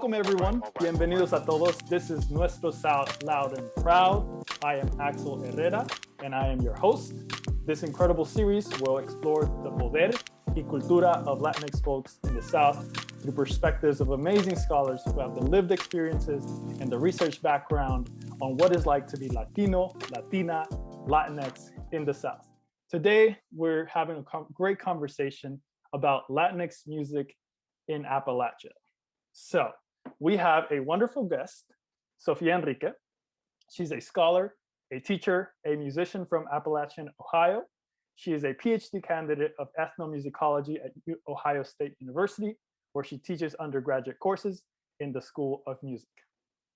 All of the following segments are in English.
Welcome everyone. Bienvenidos a todos. This is Nuestro South Loud and Proud. I am Axel Herrera and I am your host. This incredible series will explore the Poder y Cultura of Latinx folks in the South through perspectives of amazing scholars who have the lived experiences and the research background on what it's like to be Latino, Latina, Latinx in the South. Today, we're having a great conversation about Latinx music in Appalachia. So we have a wonderful guest, Sophia Enriquez. She's a scholar, a teacher, a musician from Appalachian, Ohio. She is a PhD candidate of ethnomusicology at Ohio State University, where she teaches undergraduate courses in the School of Music.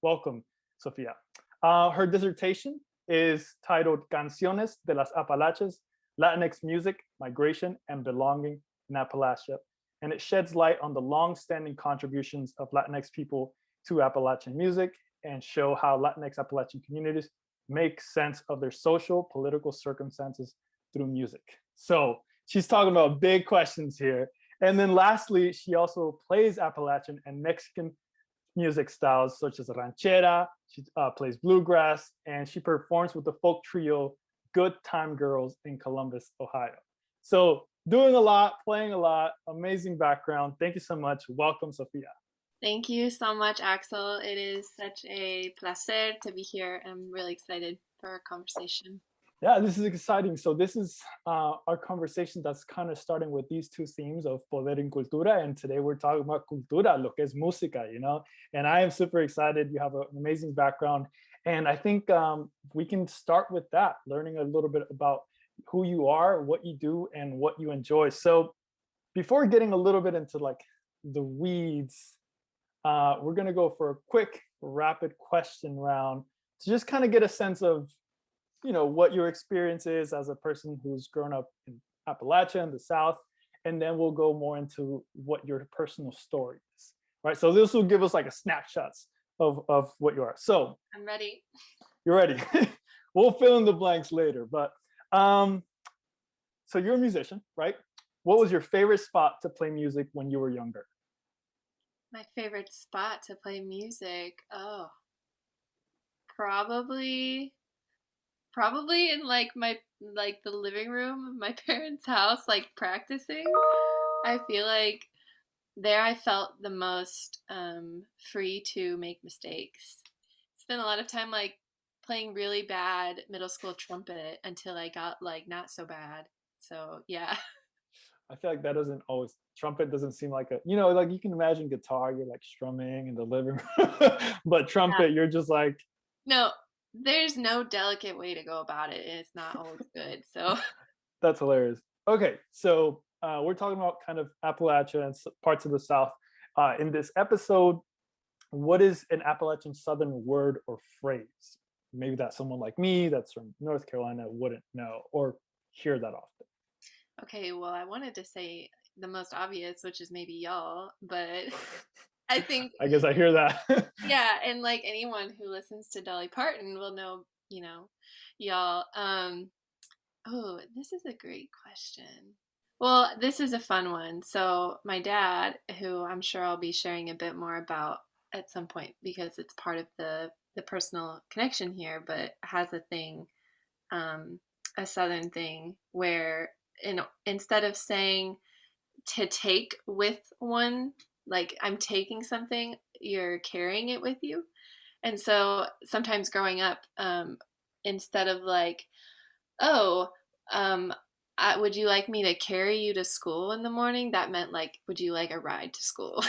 Welcome, Sophia. Her dissertation is titled Canciones de las Appalachias, Latinx Music, Migration, and Belonging in Appalachia. And it sheds light on the long-standing contributions of Latinx people to Appalachian music and show how Latinx Appalachian communities make sense of their social, political circumstances through music. So she's talking about big questions here. And then lastly, she also plays Appalachian and Mexican music styles such as ranchera, she plays bluegrass, and she performs with the folk trio Good Time Girls in Columbus, Ohio. So doing a lot, playing a lot, amazing background. Thank you so much. Welcome, Sophia. Thank you so much, Axel. It is such a placer to be here. I'm really excited for our conversation. Yeah, this is exciting. So this is our conversation that's kind of starting with these two themes of Poder y Cultura. And today we're talking about cultura, lo que es música, you know? And I am super excited. You have an amazing background. And I think we can start with that, learning a little bit about who you are, what you do, and what you enjoy. So before getting a little bit into like the weeds, we're going to go for a quick rapid question round to just kind of get a sense of, you know, what your experience is as a person who's grown up in Appalachia in the South, and then we'll go more into what your personal story is, right? So this will give us like a snapshots of what you are. So I'm ready. You're ready. We'll fill in the blanks later, but so you're a musician, right? What was your favorite spot to play music when you were younger? My favorite spot to play music? Oh, probably in like the living room of my parents' house, like practicing. I feel like there I felt the most free to make mistakes. Spent a lot of time like playing really bad middle school trumpet until I got like not so bad. So yeah. I feel like that doesn't always, trumpet doesn't seem like a, you know, like you can imagine guitar, you're like strumming in the living room, but trumpet, you're just like. No, there's no delicate way to go about it, and it's not always good. So That's hilarious. Okay, so we're talking about kind of Appalachia and parts of the South. In this episode, what is an Appalachian Southern word or phrase? Maybe that someone like me that's from North Carolina wouldn't know or hear that often. okay, well, I wanted to say the most obvious, which is maybe y'all, but I think I guess I hear that. yeah, and like anyone who listens to Dolly Parton will know, you know, y'all. Oh, this is a great question. Well, this is a fun one. So my dad, who I'm sure I'll be sharing a bit more about at some point because it's part of the personal connection here, but has a thing, a Southern thing where instead of saying to take with one, like I'm taking something, you're carrying it with you. And so sometimes growing up, instead of like, oh, would you like me to carry you to school in the morning? That meant like, would you like a ride to school?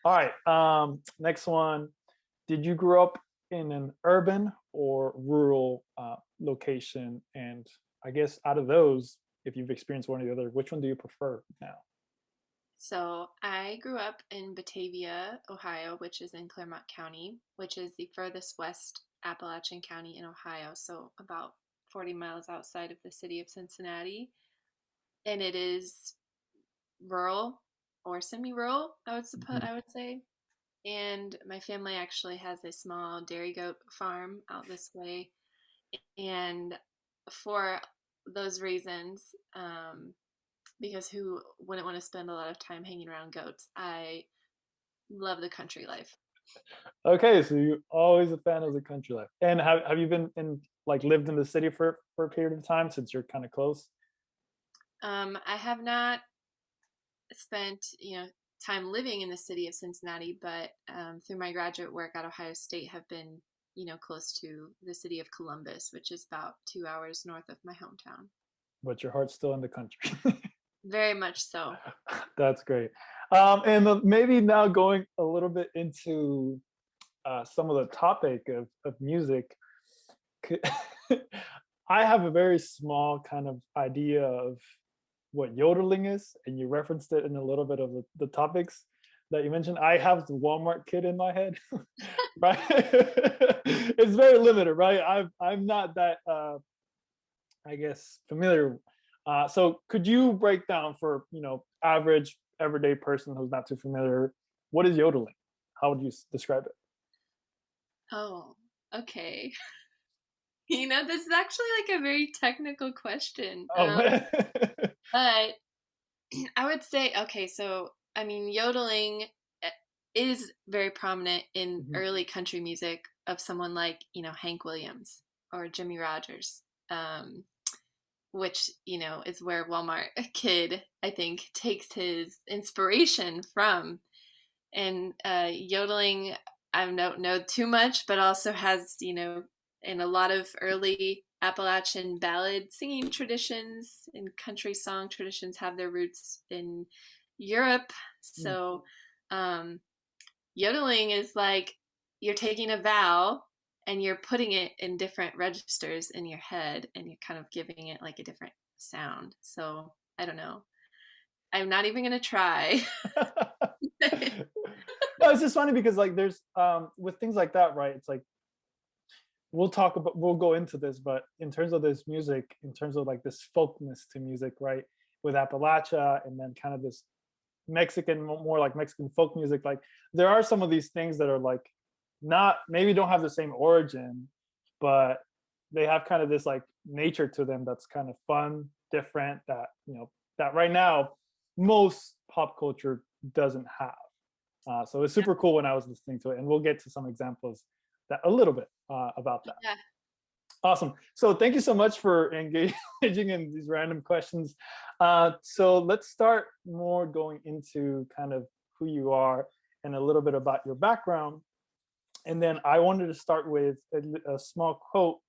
All right, next one. Did you grow up in an urban or rural location? And I guess out of those, if you've experienced one or the other, which one do you prefer now? So I grew up in Batavia, Ohio, which is in Clermont County, which is the furthest west Appalachian county in Ohio. So about 40 miles outside of the city of Cincinnati. And it is rural or semi-rural, I would say. And my family actually has a small dairy goat farm out this way. And for those reasons, because who wouldn't want to spend a lot of time hanging around goats, I love the country life. Okay, so you're always a fan of the country life. And have you been in like lived in the city for a period of time since you're kind of close? I have not spent, time living in the city of Cincinnati, but through my graduate work at Ohio State, have been, close to the city of Columbus, which is about 2 hours north of my hometown. But your heart's still in the country. Very much so. That's great. And maybe now going a little bit into some of the topic of music. I have a very small kind of idea of what yodeling is, and you referenced it in a little bit of the topics that you mentioned. I have the Walmart kid in my head, right? It's very limited, right? I'm not that I guess familiar. So could you break down for average everyday person who's not too familiar, what is yodeling? How would you describe it? Oh, okay. This is actually like a very technical question. Oh man. But I would say, okay, so I mean, yodeling is very prominent in Mhm. early country music of someone like, Hank Williams or Jimmy Rogers, which, is where Walmart Kid, I think, takes his inspiration from. And yodeling, I don't know too much, but also has, in a lot of early Appalachian ballad singing traditions and country song traditions have their roots in Europe. Mm. So um, yodeling is like you're taking a vowel and you're putting it in different registers in your head and you're kind of giving it like a different sound. So I don't know. I'm not even going to try. No, it's just funny because like there's with things like that, right? It's like we'll go into this, but in terms of this music, in terms of like this folkness to music, right? With Appalachia and then kind of this Mexican, more like Mexican folk music, like there are some of these things that are like not maybe don't have the same origin, but they have kind of this like nature to them that's kind of fun, different, that that right now most pop culture doesn't have. So it's Yeah. super cool when I was listening to it, and we'll get to some examples that a little bit about that. Yeah. Awesome. So thank you so much for engaging in these random questions. So let's start more going into kind of who you are and a little bit about your background. And then I wanted to start with a small quote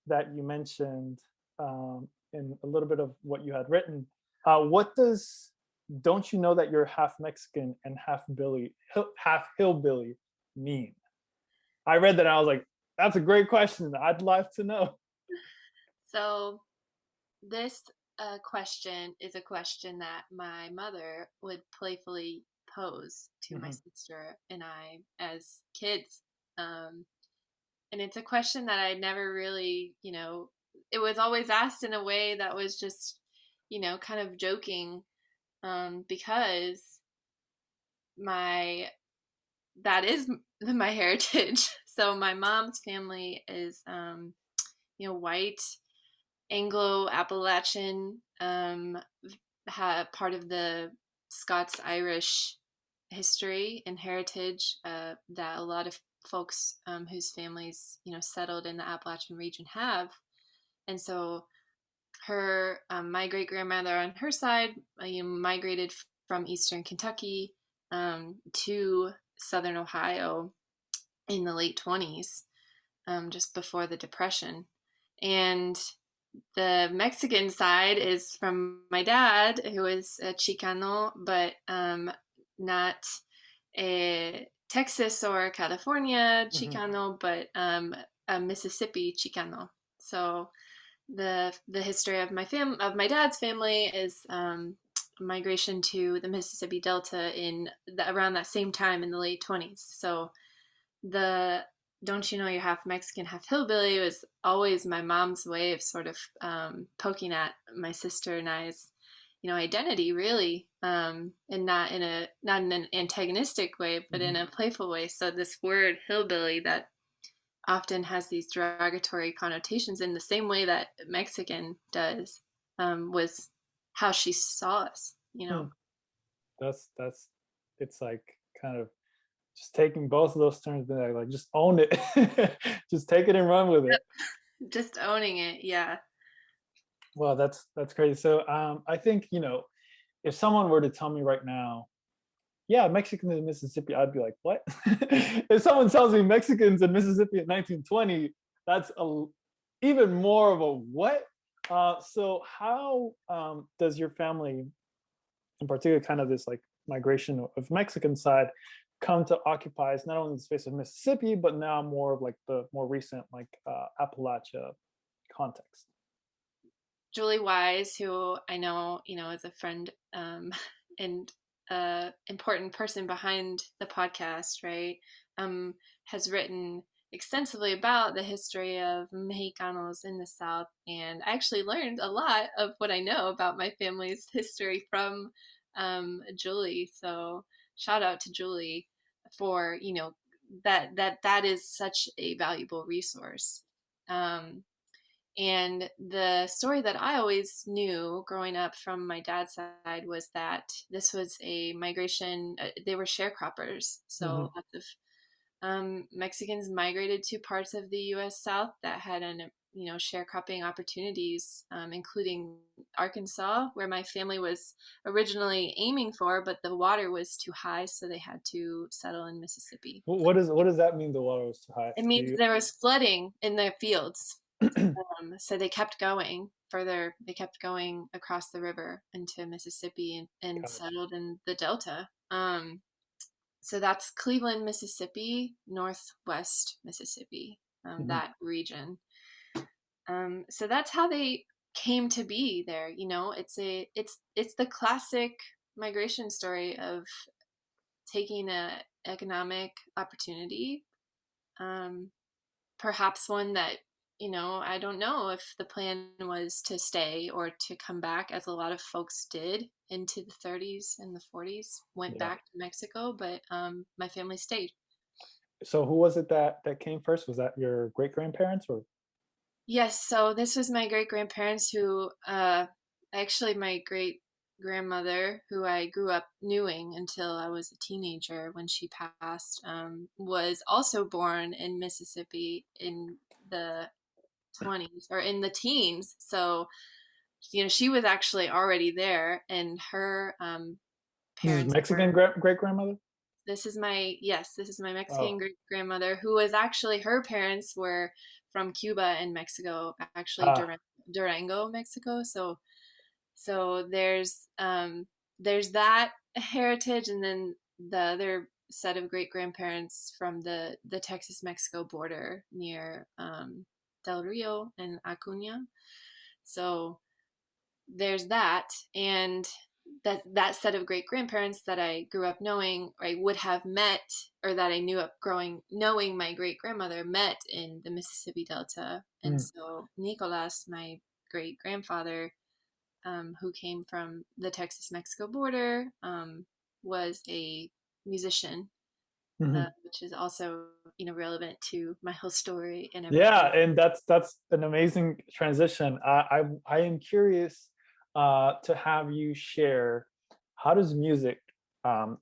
that you mentioned in a little bit of what you had written. What does "Don't you know that you're half Mexican and half hillbilly" mean? I read that and I was like, that's a great question. I'd love to know. So this question is a question that my mother would playfully pose to my Mhm. sister and I as kids. Um, and it's a question that I never really, it was always asked in a way that was just, kind of joking, because my that is my heritage. So my mom's family is, white Anglo Appalachian, part of the Scots Irish history and heritage that a lot of folks whose families settled in the Appalachian region have. And so my great grandmother on her side, migrated from eastern Kentucky to southern Ohio in the late 20s, just before the Depression. And the Mexican side is from my dad, who is a Chicano, but not a Texas or California Mhm. Chicano, but a Mississippi Chicano. So the history of my dad's family is migration to the Mississippi Delta around that same time in the late 20s. So the "Don't you know you're half Mexican, half hillbilly" was always my mom's way of sort of poking at my sister and I's, identity, really, and not in an antagonistic way, but in Mhm. a playful way. So this word hillbilly that often has these derogatory connotations in the same way that Mexican does, was how she saw us. Hmm. That's it's like kind of just taking both of those terms, being like just own it, just take it and run with it. Just owning it. Yeah. Well, that's crazy. So I think, if someone were to tell me right now, yeah, Mexicans in Mississippi, I'd be like, what? If someone tells me Mexicans in Mississippi in 1920, that's even more of a what? So how does your family, in particular, kind of this like migration of Mexican side, come to occupy not only the space of Mississippi, but now more of like the more recent like Appalachia context? Julie Wise, who I know, is a friend, and important person behind the podcast, right? Has written extensively about the history of Mexicanos in the South, and I actually learned a lot of what I know about my family's history from Julie. So shout out to Julie for that is such a valuable resource. And the story that I always knew growing up from my dad's side was that this was a migration. They were sharecroppers, so Mm-hmm. lots of Mexicans migrated to parts of the U.S. South that had sharecropping opportunities, including Arkansas, where my family was originally aiming for, but the water was too high, so they had to settle in Mississippi. What does that mean? The water was too high. It means there was flooding in their fields. So they kept going further. They kept going across the river into Mississippi and Gotcha. settled in the Delta. So that's Cleveland, Mississippi, Northwest Mississippi, Mhm. that region. So that's how they came to be there. It's the classic migration story of taking a economic opportunity, um, perhaps one that, I don't know if the plan was to stay or to come back, as a lot of folks did into the 30s and the 40s, went Yeah. back to Mexico, but my family stayed. So who was it that came first? Was that your great grandparents or? Yes, so this was my great grandparents who, actually, my great grandmother, who I grew up knowing until I was a teenager when she passed, was also born in Mississippi in the 20s or in the teens. So, she was actually already there, and her This is parents Mexican were. great grandmother? This is my Mexican Oh. great grandmother, who was actually, her parents were from Cuba and Mexico, actually Ah. Durango, Mexico. So there's that heritage, and then the other set of great grandparents from the Texas Mexico border near Del Rio and Acuna. So there's that, and that set of great grandparents that I grew up knowing, or I would have met, or that I knew up growing knowing my great grandmother, met in the Mississippi Delta. And Mm. so Nicolas, my great grandfather, who came from the Texas Mexico border, was a musician, Mhm. which is also relevant to my whole story and Yeah, everything. and that's an amazing transition. I am curious to have you share, how does music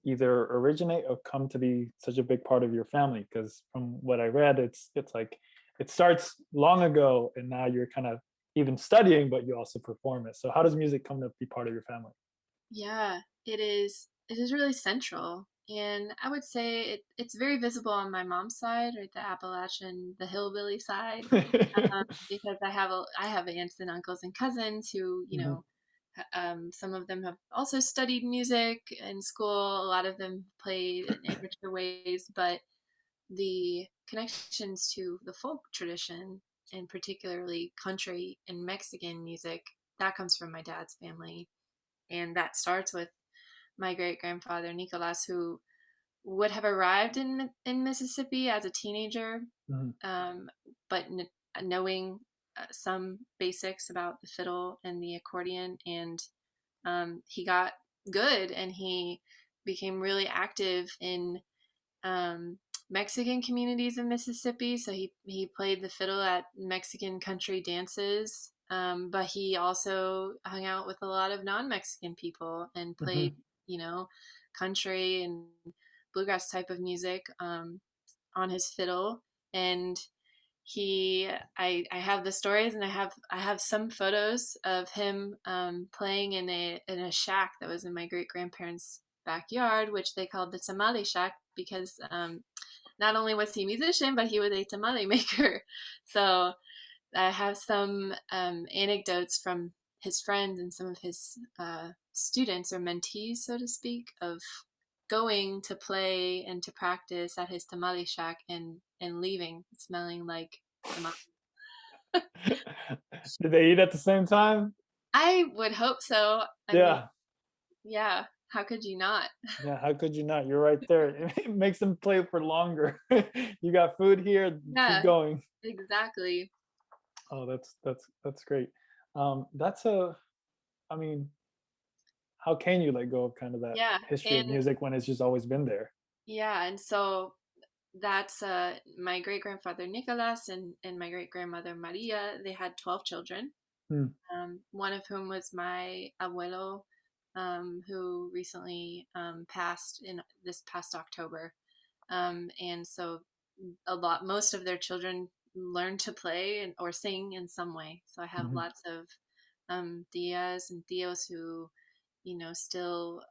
either originate or come to be such a big part of your family? Because from what I read, it's like it starts long ago, and now you're kind of even studying, but you also perform it. So how does music come to be part of your family? Yeah, it is. It is really central, and I would say it's very visible on my mom's side, right, the Appalachian, the hillbilly side, because I have aunts and uncles and cousins who, Mhm. some of them have also studied music in school. A lot of them played in amateur ways, but the connections to the folk tradition, and particularly country and Mexican music, that comes from my dad's family, and that starts with my great grandfather Nicolas, who would have arrived in Mississippi as a teenager, Mhm. um, but knowing some basics about the fiddle and the accordion, and he got good, and he became really active in um, Mexican communities in Mississippi. So he played the fiddle at Mexican country dances, but he also hung out with a lot of non-Mexican people and played, Mhm. country and bluegrass type of music on his fiddle. And I have the stories, and I have some photos of him playing in a shack that was in my great grandparents' backyard, which they called the tamale shack, because not only was he a musician, but he was a tamale maker. So I have some anecdotes from his friends and some of his students or mentees, so to speak, of going to play and to practice at his tamale shack and leaving smelling like tamale. Did they eat at the same time? I would hope so. I mean, Yeah. yeah, how could you not? Yeah, how could you not? You're right there. It makes them play for longer. You got food here, keep Yeah, going. exactly. Oh, that's great. That's a, I mean, how can you let go of kind of that Yeah, history of and music when it's just always been there? yeah, and so that's my great grandfather Nicolas and my great grandmother Maria. They had 12 children, Hmm. one of whom was my abuelo, who recently passed in this past October. And so most of their children learn to play or sing in some way. So I have Mhm. lots of tias and tios who, still,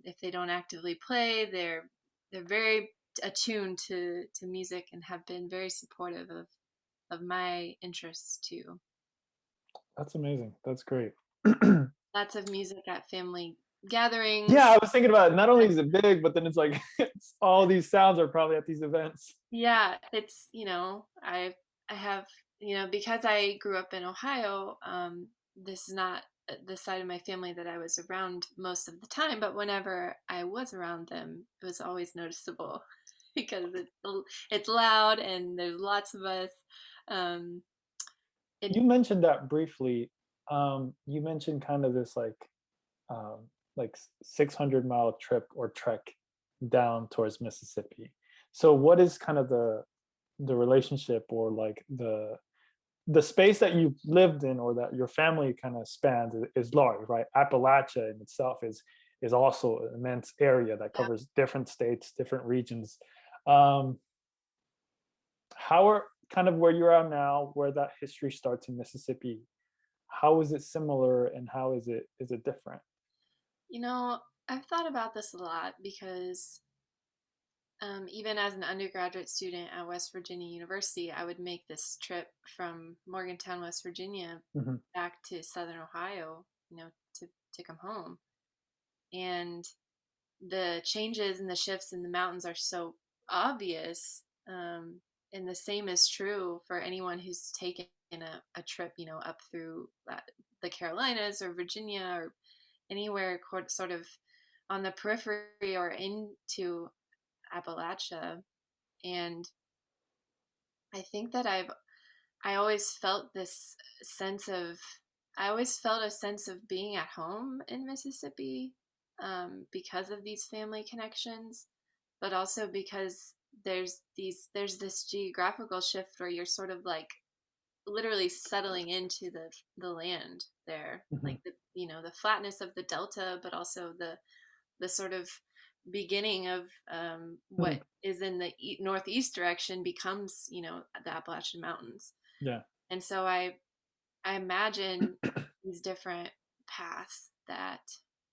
if they don't actively play, they're very attuned to music and have been very supportive of my interests too. That's amazing. That's great. Lots of music at family Yeah, gatherings. I was thinking about it. Not only is it big, but then it's like all these sounds are probably at these events. Yeah, it's, I have, because I grew up in Ohio, this is not the side of my family that I was around most of the time, but whenever I was around them, it was always noticeable because it's loud and there's lots of us. Um, it, You mentioned that briefly. You mentioned kind of this like 600-mile trip or trek down towards Mississippi. So what is kind of the relationship or like the space that you lived in or that your family kind of spans is large, right? Appalachia in itself is also an immense area that yeah, covers different states, different regions. Um, how are kind of where you're at now, where that history starts in Mississippi? How is it similar and how is it different? you know, I've thought about this a lot because even as an undergraduate student at West Virginia University, I would make this trip from Morgantown, West Virginia, Hmm. back to Southern Ohio, to come home. And the changes and the shifts in the mountains are so obvious. And the same is true for anyone who's taken a trip, up through the Carolinas or Virginia or anywhere sort of on the periphery or into Appalachia. And I think that I always felt this sense of I always felt a sense of being at home in Mississippi, because of these family connections, but also because there's this geographical shift where you're sort of like literally settling into the land there, Hmm. like the flatness of the delta, but also the sort of beginning of what Hmm. is in the northeast direction becomes the Appalachian Mountains. Yeah. And so I imagine these different paths that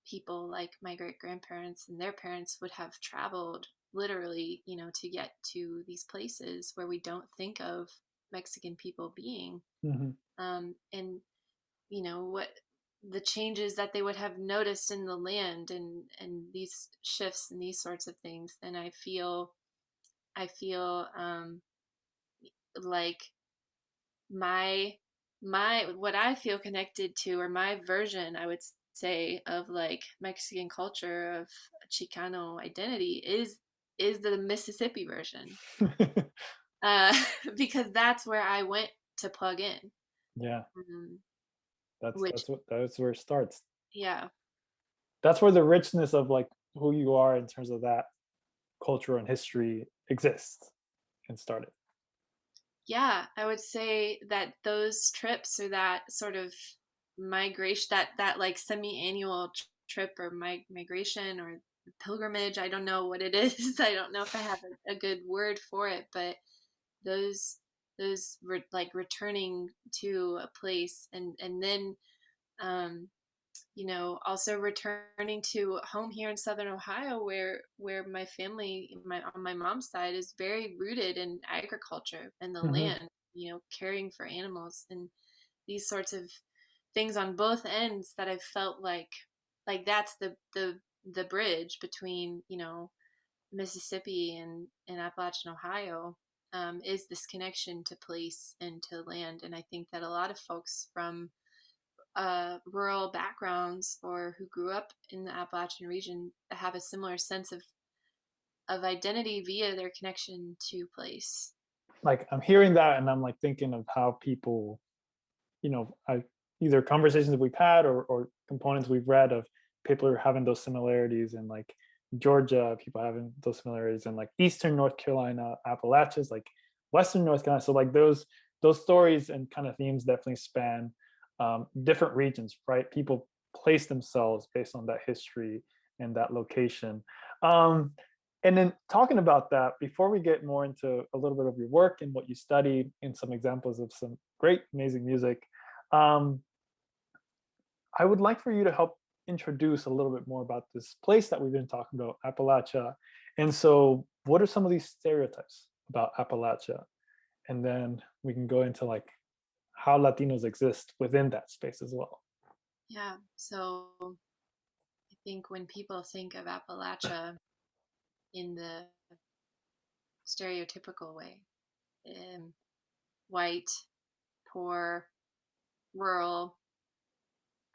people like my great grandparents and their parents would have traveled literally, to get to these places where we don't think of Mexican people being. Hmm. And what the changes that they would have noticed in the land and these shifts and these sorts of things. And I feel like my what I feel connected to, or my version, I would say, of like Mexican culture, of Chicano identity, is the Mississippi version, uh, because that's where I went to plug in. Yeah. um, That's which, that's where it starts. yeah, That's where the richness of like who you are in terms of that culture and history exists and started. yeah, I would say that those trips, or that sort of migration, that like semi-annual trip or migration, or pilgrimage. I don't know what it is. I don't know if I have a good word for it, but those like returning to a place, and then also returning to home here in Southern Ohio, where my family, on my mom's side, is very rooted in agriculture and the Mm-hmm. land, caring for animals and these sorts of things on both ends, that I've felt like that's the bridge between, Mississippi and Appalachian Ohio, is this connection to place and to land. And I think that a lot of folks from rural backgrounds or who grew up in the Appalachian region have a similar sense of identity via their connection to place. Like I'm hearing that and I'm like thinking of how people, I either conversations that we've had or components we've read of people are having those similarities in like Georgia, people having those similarities in like Eastern North Carolina, Appalachians, like Western North Carolina. So like those stories and kind of themes definitely span different regions, right? People place themselves based on that history and that location. And then talking about that, before we get more into a little bit of your work and what you studied and some examples of some great, amazing music, I would like for you to help introduce a little bit more about this place that we've been talking about, Appalachia. And so what are some of these stereotypes about Appalachia? And then we can go into like how Latinos exist within that space as well. Yeah. So I think when people think of Appalachia in the stereotypical way, white, poor, rural,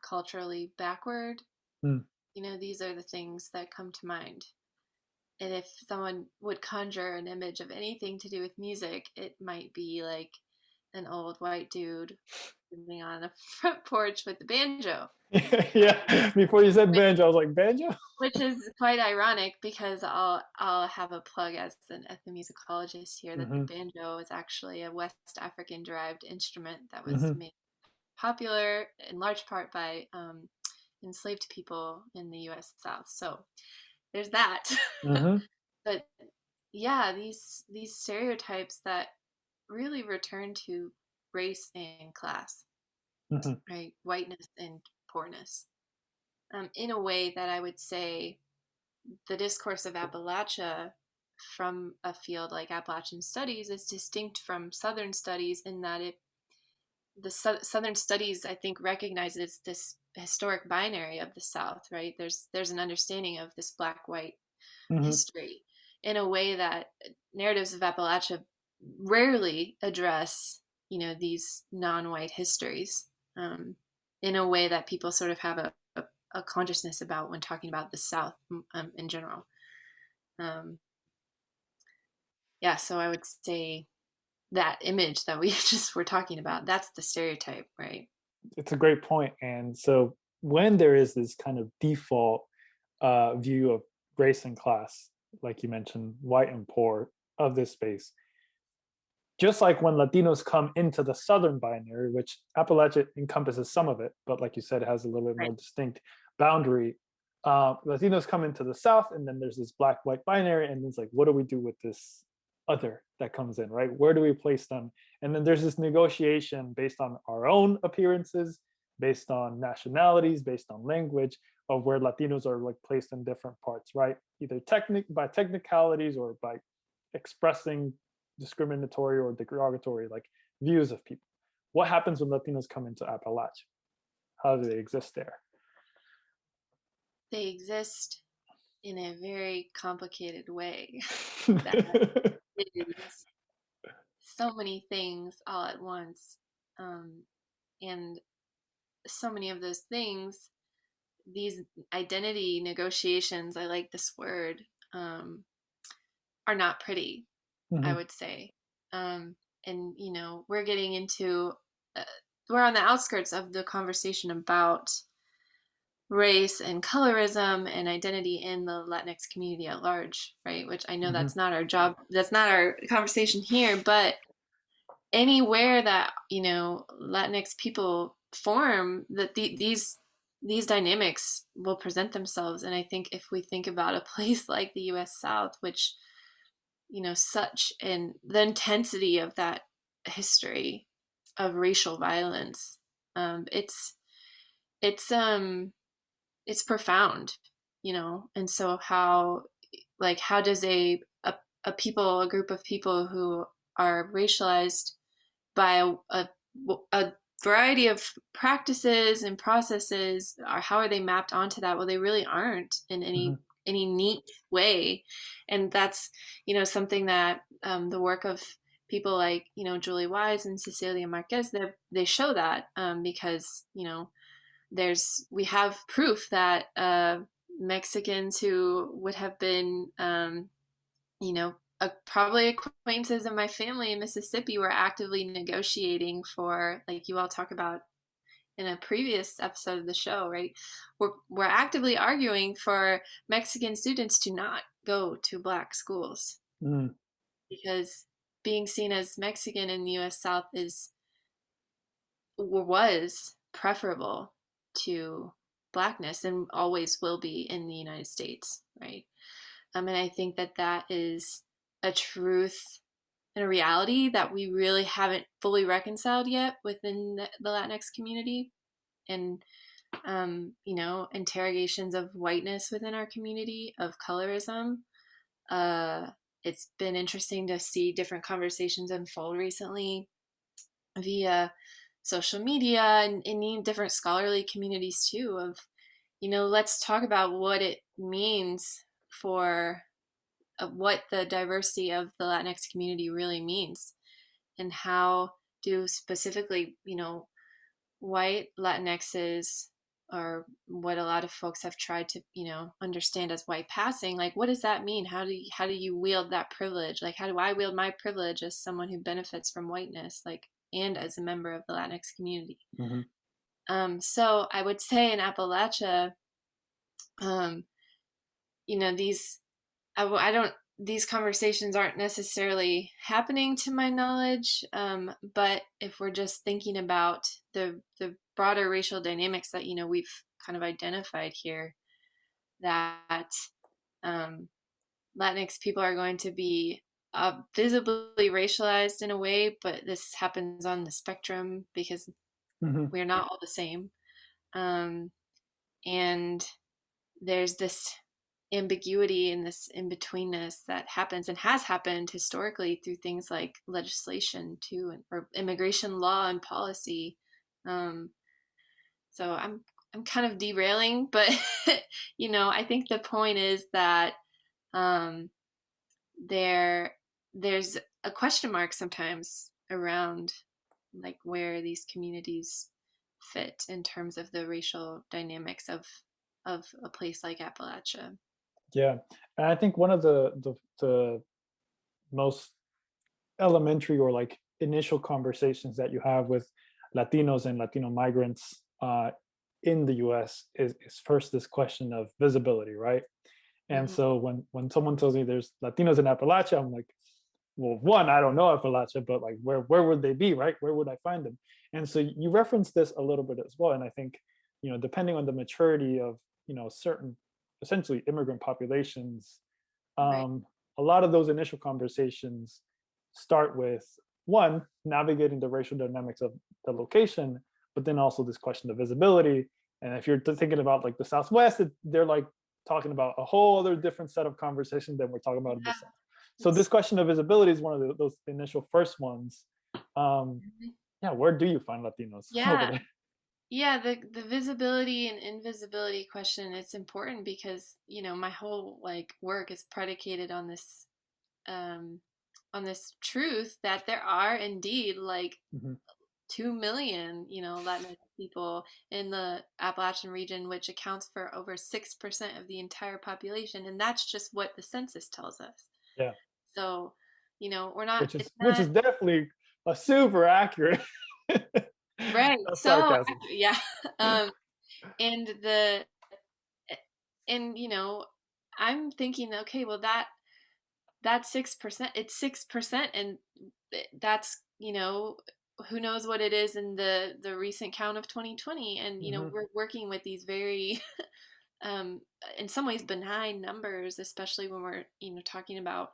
culturally backward, Mm. these are the things that come to mind. And if someone would conjure an image of anything to do with music, it might be like an old white dude sitting on a front porch with the banjo. Yeah, before you said banjo, I was like, banjo? Which is quite ironic, because I'll have a plug as an ethnomusicologist here, that the Mm-hmm. banjo is actually a West African derived instrument that was Mm-hmm. made popular in large part by enslaved people in the U.S. South. So there's that. Mm-hmm. But yeah, these stereotypes that really return to race and class, Mm-hmm. right? Whiteness and poorness. In a way that I would say the discourse of Appalachia from a field like Appalachian studies is distinct from Southern studies, in that Southern studies, I think, recognizes this historic binary of the South, right? There's an understanding of this black-white Mm-hmm. history in a way that narratives of Appalachia rarely address, these non-white histories, in a way that people sort of have a consciousness about when talking about the South, in general. Yeah, so I would say that image that we just were talking about, that's the stereotype, right? It's a great point. And so when there is this kind of default view of race and class, like you mentioned, white and poor of this space, just like when Latinos come into the Southern binary, which Appalachia encompasses some of it, but like you said, it has a little bit Right. more distinct boundary. Latinos come into the South, and then there's this black-white binary, and it's like, what do we do with this other that comes in, right? Where do we place them? And then there's this negotiation based on our own appearances, based on nationalities, based on language, of where Latinos are like placed in different parts, right? Either by technicalities or by expressing discriminatory or derogatory like views of people. What happens when Latinos come into Appalachia? How do they exist there? They exist in a very complicated way that is so many things all at once. And so many of those things, these identity negotiations, I like this word, are not pretty, I Mm-hmm. would say. And, we're getting into, we're on the outskirts of the conversation about race and colorism and identity in the Latinx community at large, right? Which I know Mm-hmm. that's not our job, that's not our conversation here, but anywhere that, Latinx people form, that these these dynamics will present themselves. And I think if we think about a place like the US South, which, such the intensity of that history of racial violence, it's it's profound, and so how does a group of people who are racialized by a variety of practices and processes, how are they mapped onto that? Well, they really aren't in any neat way. And that's, something that the work of people like, Julie Wise and Cecilia Marquez, they show that, because, we have proof that Mexicans who would have been, probably acquaintances of my family in Mississippi were actively negotiating for, like you all talk about in a previous episode of the show, right? We're actively arguing for Mexican students to not go to Black schools because being seen as Mexican in the U.S. South was preferable to Blackness and always will be in the United States, right? And I think that is a truth and a reality that we really haven't fully reconciled yet within the Latinx community. And, interrogations of whiteness within our community, of colorism. It's been interesting to see different conversations unfold recently via social media and in different scholarly communities too, of, let's talk about what it means for what the diversity of the Latinx community really means, and how do specifically, white Latinxes, or what a lot of folks have tried to, understand as white passing, like, what does that mean? How do you wield that privilege? Like, how do I wield my privilege as someone who benefits from whiteness, like, and as a member of the Latinx community? So I would say in Appalachia, these conversations aren't necessarily happening to my knowledge, but if we're just thinking about the broader racial dynamics that we've kind of identified here, that Latinx people are going to be visibly racialized in a way, but this happens on the spectrum because we're not all the same, and there's this ambiguity and this in-betweenness that happens and has happened historically through things like legislation too, or immigration law and policy. So I'm kind of derailing, but I think the point is that there's a question mark sometimes around, like, where these communities fit in terms of the racial dynamics of a place like Appalachia. Yeah, and I think one of the most elementary or like initial conversations that you have with Latinos and Latino migrants in the U.S. is first this question of visibility, right? And so when someone tells me there's Latinos in Appalachia, I'm like, well, one, I don't know Appalachia, but like, where would they be, right? Where would I find them? And so you referenced this a little bit as well, and I think, depending on the maturity of certain essentially immigrant populations, Right. a lot of those initial conversations start with, one, navigating the racial dynamics of the location, but then also this question of visibility. And if you're thinking about like the Southwest, they're like talking about a whole other different set of conversations than we're talking about in the South. So this question of visibility is one of those initial first ones. Yeah, where do you find Latinos? Yeah. Yeah, the visibility and invisibility question, it's important because, my whole like work is predicated on this truth that there are indeed like 2 million, Latinx people in the Appalachian region, which accounts for over 6% of the entire population, and that's just what the census tells us. Yeah. So, we're not. Which is definitely a super accurate. Right. That's So sarcasm. yeah. And I'm thinking, okay, well that's 6%. It's 6%, and that's who knows what it is in the recent count of 2020, and Mm-hmm. we're working with these very um, in some ways benign numbers, especially when we're talking about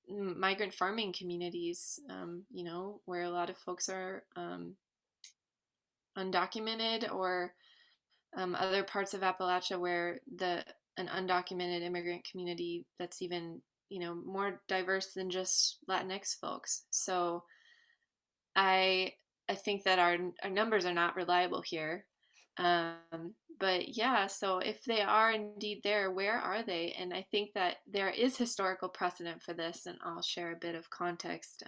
migrant farming communities, where a lot of folks are undocumented, or other parts of Appalachia where an undocumented immigrant community that's even more diverse than just Latinx folks. So I I think that our numbers are not reliable here. But yeah, so if they are indeed there, where are they? And I think that there is historical precedent for this, and I'll share a bit of context.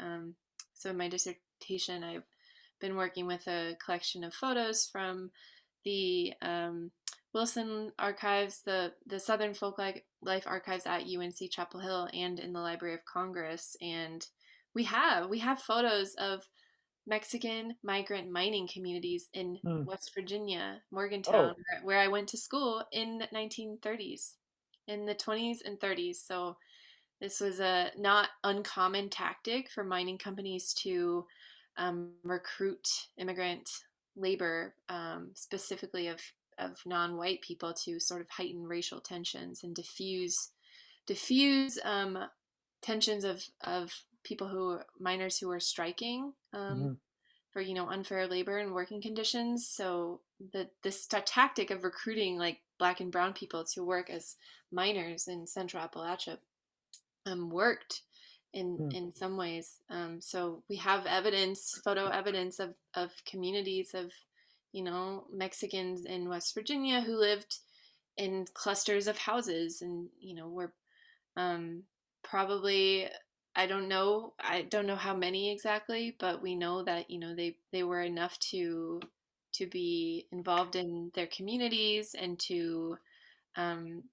So in my dissertation, I've been working with a collection of photos from the Wilson Archives, the Southern Life Archives at UNC Chapel Hill, and in the Library of Congress. And we have photos of Mexican migrant mining communities in Mm. West Virginia, Morgantown, Oh. where I went to school in 1930s, in the 20s and 30s. So this was a not uncommon tactic for mining companies to recruit immigrant labor, specifically of non-white people, to sort of heighten racial tensions and diffuse tensions of people miners who were striking Mm-hmm. for unfair labor and working conditions. So this tactic of recruiting like black and brown people to work as miners in Central Appalachia worked Mm. in some ways. So we have photo evidence of communities of Mexicans in West Virginia who lived in clusters of houses, and were um, probably, I don't know how many exactly, but we know that they were enough to be involved in their communities and to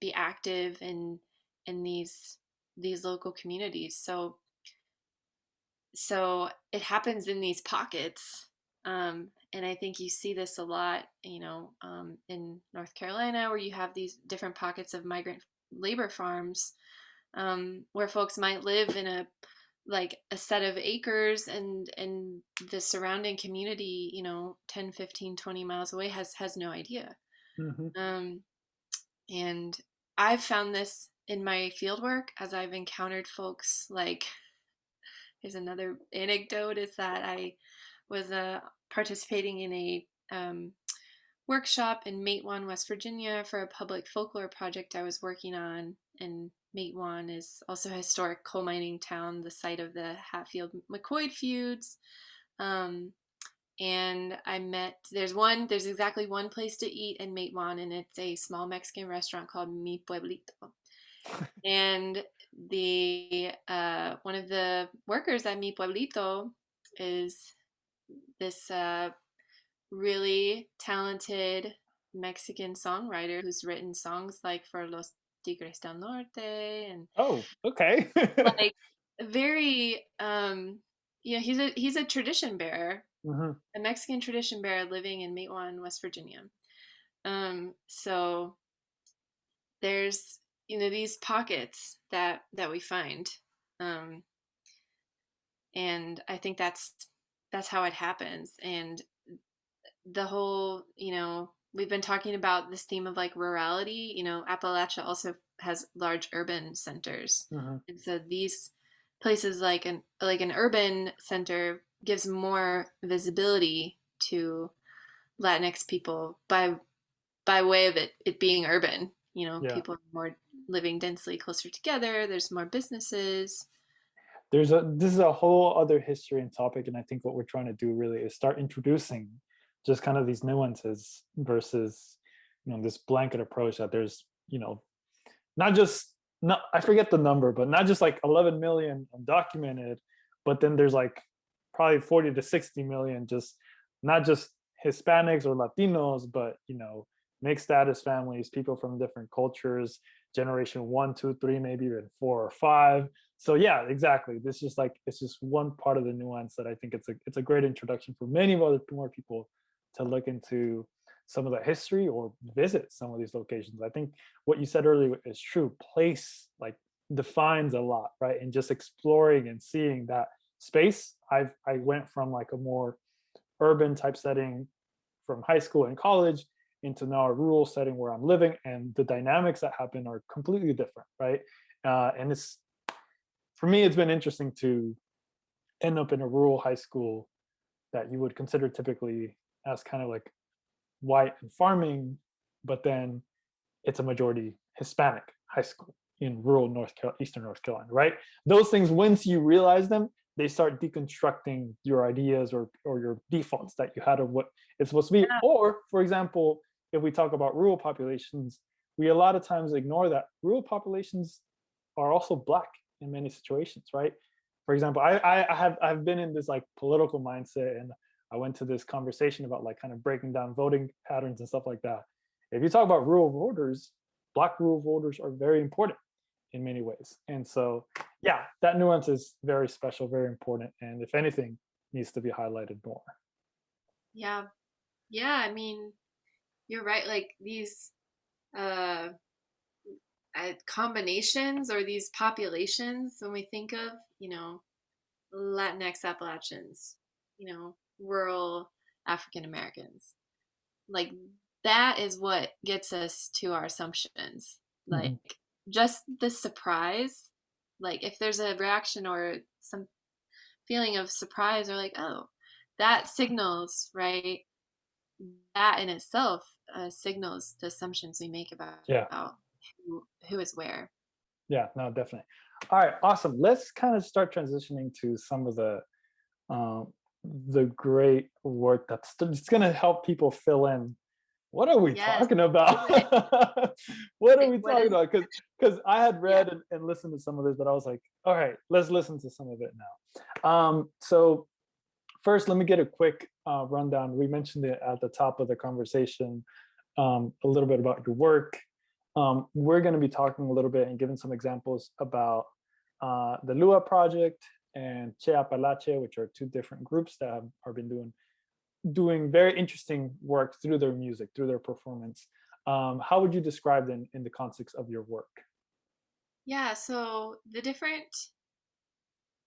be active in these local communities. So it happens in these pockets. And I think you see this a lot, in North Carolina, where you have these different pockets of migrant labor farms, where folks might live in a set of acres, and the surrounding community, 10, 15, 20 miles away has no idea. Mm-hmm. Um, and I've found this in my field work as I've encountered folks. Like, here's another anecdote, is that I was participating in a workshop in Matewan, West Virginia, for a public folklore project I was working on. And Matewan is also a historic coal mining town, the site of the Hatfield-McCoy feuds. And there's exactly one place to eat in Matewan, and it's a small Mexican restaurant called Mi Pueblito. And the one of the workers at Mi Pueblito is this really talented Mexican songwriter who's written songs like for Los Tigres del Norte, and Oh, okay. like very he's a tradition bearer, Mm-hmm. a Mexican tradition bearer living in Matewan, West Virginia. So there's these pockets that we find, um, and I think that's how it happens. And the whole, we've been talking about this theme of like rurality. Appalachia also has large urban centers, Mm-hmm. and so these places, like an urban center, gives more visibility to Latinx people by way of it being urban. Yeah. People are more living densely closer together. There's more businesses. This is a whole other history and topic, and I think what we're trying to do really is start introducing just kind of these nuances versus this blanket approach that there's not just, not, I forget the number, but not just like 11 million undocumented, but then there's like probably 40 to 60 million just, not just Hispanics or Latinos, but mixed status families, people from different cultures, generation 1, 2, 3, maybe even 4 or 5. So yeah, exactly. This is like, it's just one part of the nuance that I think it's a great introduction for many of other more people to look into some of the history or visit some of these locations. I think what you said earlier is true. Place like defines a lot, right? And just exploring and seeing that space, I went from like a more urban type setting from high school and college into now a rural setting where I'm living, and the dynamics that happen are completely different, right? And it's, for me, it's been interesting to end up in a rural high school that you would consider typically as kind of like white and farming, but then it's a majority Hispanic high school in rural Eastern North Carolina, right? Those things, once you realize them, they start deconstructing your ideas or your defaults that you had of what it's supposed to be. Yeah. Or, for example, if we talk about rural populations, we a lot of times ignore that rural populations are also Black in many situations, right? For example, I've been in this like political mindset, and I went to this conversation about like kind of breaking down voting patterns and stuff like that. If you talk about rural voters, Black rural voters are very important in many ways. And so, yeah, that nuance is very special, very important, and if anything, needs to be highlighted more. Yeah. Yeah, I mean, you're right. Like these uh, combinations or these populations, when we think of, Latinx Appalachians, rural African Americans, like that is what gets us to our assumptions. Like Mhm. just the surprise, like if there's a reaction or some feeling of surprise or like, oh, that signals, right? That in itself signals the assumptions we make Yeah, about who is where. yeah, no, definitely. All right, awesome. Let's kind of start transitioning to some of um, the great work that's just going to help people fill in. What are we Yes, talking do about? it. What are we What talking is, about? Because I had yeah. read and listened to some of this, but I was like, all right, let's listen to some of it now. So first, let me get a quick rundown. We mentioned it at the top of the conversation, a little bit about your work. We're going to be talking a little bit and giving some examples about the Lua Project and Che Apalache, which are two different groups that have been doing very interesting work through their music, through their performance. How would you describe them in the context of your work? Yeah, so the different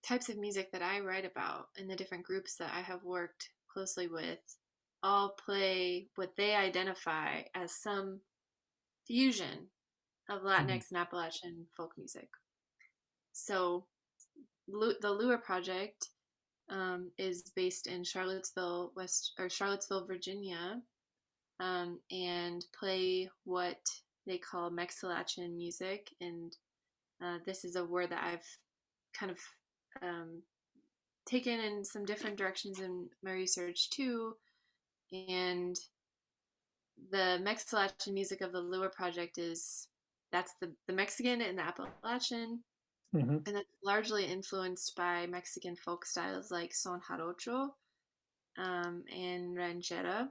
types of music that I write about and the different groups that I have worked closely with all play what they identify as some fusion of Mhm. Latinx and Appalachian folk music. So the Lua Project is based in Charlottesville, Virginia, and play what they call Mexilachian music. And this is a word that I've kind of um, taken in some different directions in my research too. And the Mexilachian music of the Lua Project that's the Mexican and the Appalachian, Mhm. and it's largely influenced by Mexican folk styles like son jarocho and ranchera.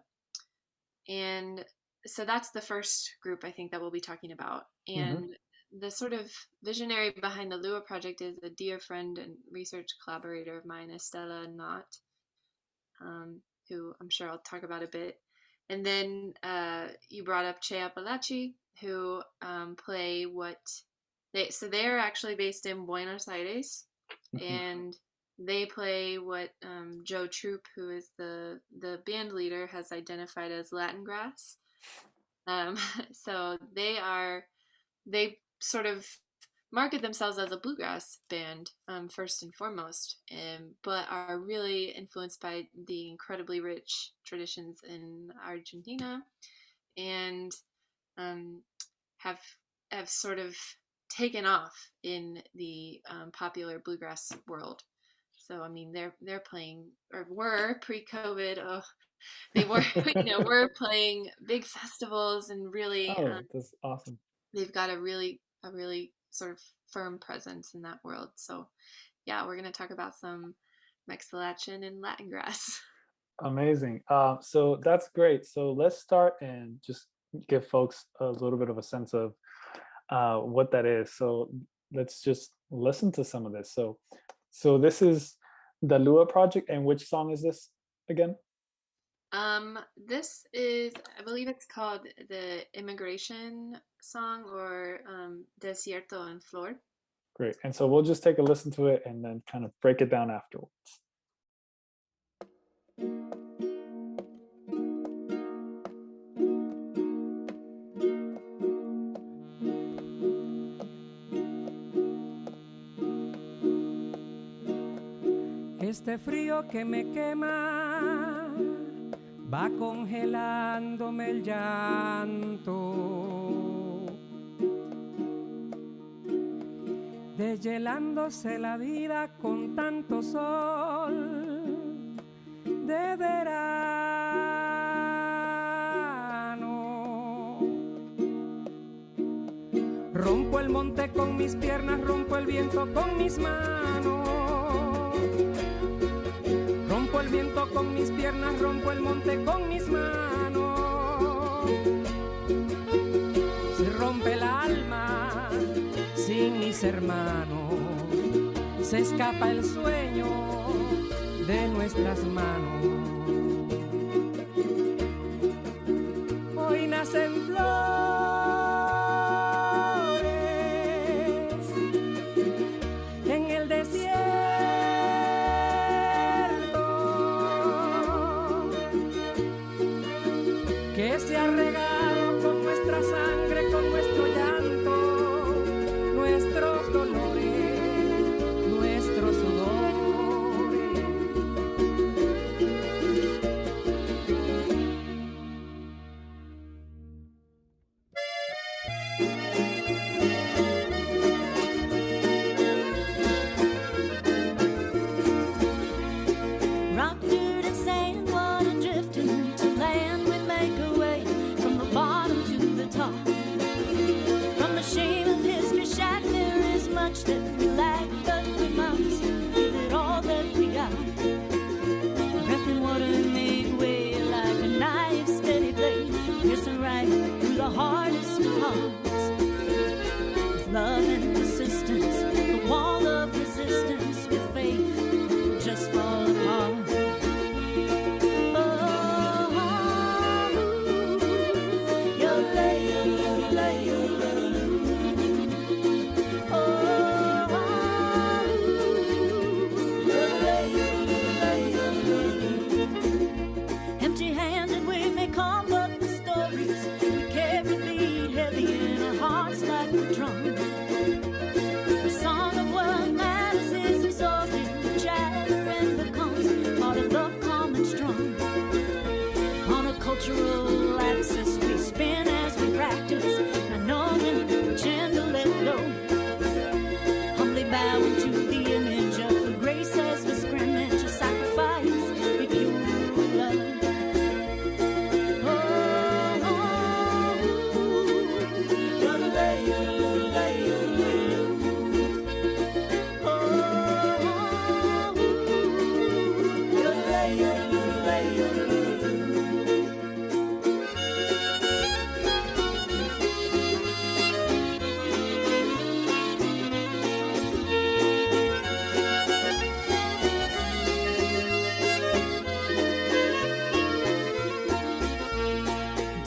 And so that's the first group I think that we'll be talking about. Mhm. And the sort of visionary behind the Lua Project is a dear friend and research collaborator of mine, Estella Knott, who I'm sure I'll talk about a bit. And then you brought up Che Apalache, who play what they're actually based in Buenos Aires, Mhm. and they play what Joe Troop, who is the band leader, has identified as Latingrass. Um, so they sort of market themselves as a bluegrass band first and foremost, but are really influenced by the incredibly rich traditions in Argentina, and um, have have sort of taken off in the popular bluegrass world. So I mean, they're playing or were pre-COVID. Oh, they were were playing big festivals and really Oh, that's awesome. they've got a really sort of firm presence in that world. So yeah, we're gonna talk about some Mexilachian and Latingrass. Amazing. So that's great. So let's start and just give folks a little bit of a sense of what that is. So let's just listen to some of this. So this is the Lua Project, and which song is this again? This is, I believe it's called the Immigration song or Desierto and Flor. Great. And so we'll just take a listen to it and then kind of break it down afterwards. este frío que me quema va congelándome el llanto, deshielándose la vida con tanto sol de verano. Rompo el monte con mis piernas, rompo el viento con mis manos. Rompo el viento con mis piernas, rompo el monte con mis manos. Se rompe el alma sin mis hermanos, se escapa el sueño de nuestras manos. Hoy nacen flores en el desierto, que se ha regado con nuestra sangre, con nuestro llanto, nuestros dolores, nuestros sudores. Rock, dirt, and sand, water drifting into land. We make our way from the bottom to the top. From the shame of history shack, there is much that we lack, but we must give it all that we got. Breath and water make way like a knife, steady blade, piercing right through the hardest of hearts. With love and persistence, the wall of resistance, with faith, will just fall apart. Empty-handed we may come, but the stories we carry beat heavy in our hearts like a drum. The song of what matters is absorbing the chatter and becomes part of the common strum. On a cultural axis we spin as we practice, not knowing which end to let go. Humbly bowing to the image of the grace as we scrimmage, a sacrifice we pure love.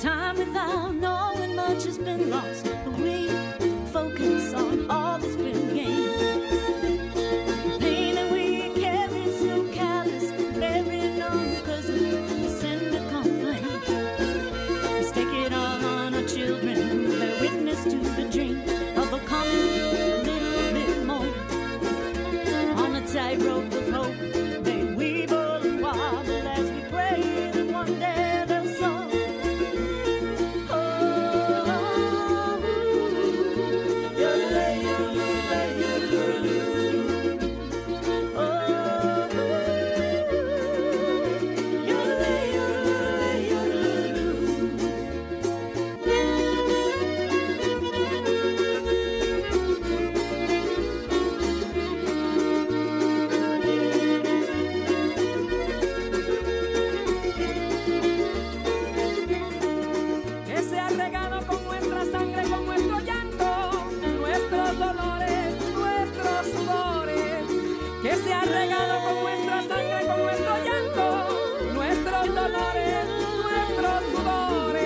Time without knowing much has been lost, but we focus on all that's been gained. The pain that we carry is so callous, buried uncousined, we send a complaint. We stake it all on our children who bear witness to the dream of becoming a little bit more. On a tightrope of hope, they weave and wobble as we pray that one day they'll soar. Que se ha regado con nuestra sangre, con nuestro llanto, nuestros dolores, nuestros sudores. Que se ha regado con nuestra sangre, con nuestro llanto, nuestros dolores, nuestros sudores.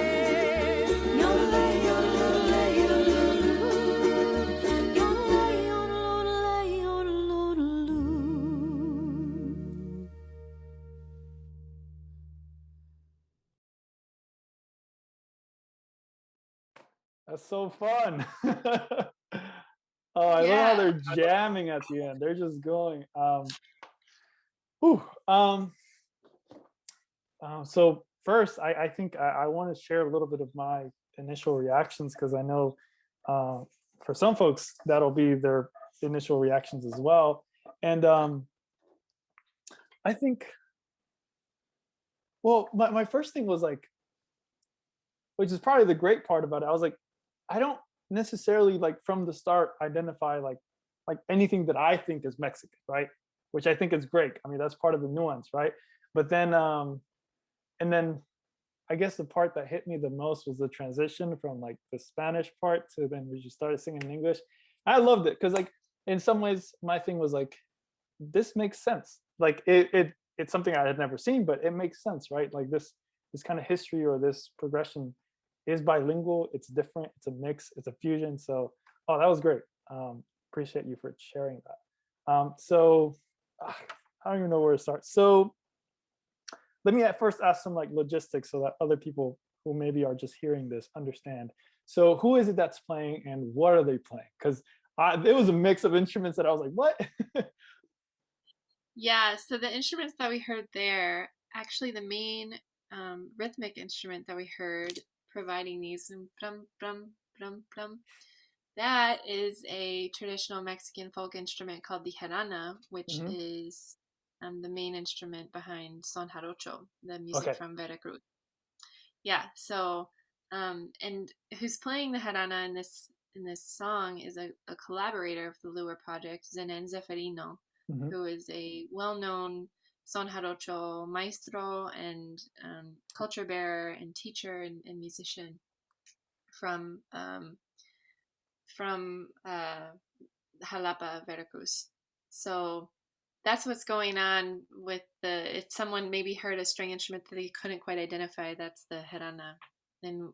That's so fun. Oh, I love how Yeah. they're jamming at the end. They're just going. Whew. So first, I think I want to share a little bit of my initial reactions, because I know for some folks that'll be their initial reactions as well. And I think, well, my first thing was like, which is probably the great part about it, I was like, I don't necessarily like from the start identify like anything that I think is Mexican, right? Which I think is great. I mean, that's part of the nuance, right? But then and then I guess the part that hit me the most was the transition from like the Spanish part to then we just started singing in English. I loved it because like in some ways my thing was like, this makes sense. Like it's something I had never seen, but it makes sense, right? Like this kind of history or this progression is bilingual. It's different. It's a mix. It's a fusion. So, oh, that was great. Appreciate you for sharing that. So I don't even know where to start. So let me at first ask some like logistics so that other people who maybe are just hearing this understand. So who is it that's playing and what are they playing? Because it was a mix of instruments that I was like, what? Yeah, so the instruments that we heard there, actually the main rhythmic instrument that we heard providing these brum, brum, brum, brum, that is a traditional Mexican folk instrument called the jarana, which is the main instrument behind son jarocho, the music from Veracruz. Yeah, so and who's playing the jarana in this song is a collaborator of the Lua Project, Zenén Zeferino, who is a well-known son jarocho maestro and culture bearer and teacher and musician from Jalapa, Veracruz. So that's what's going on with if someone maybe heard a string instrument that they couldn't quite identify, that's the jarana. And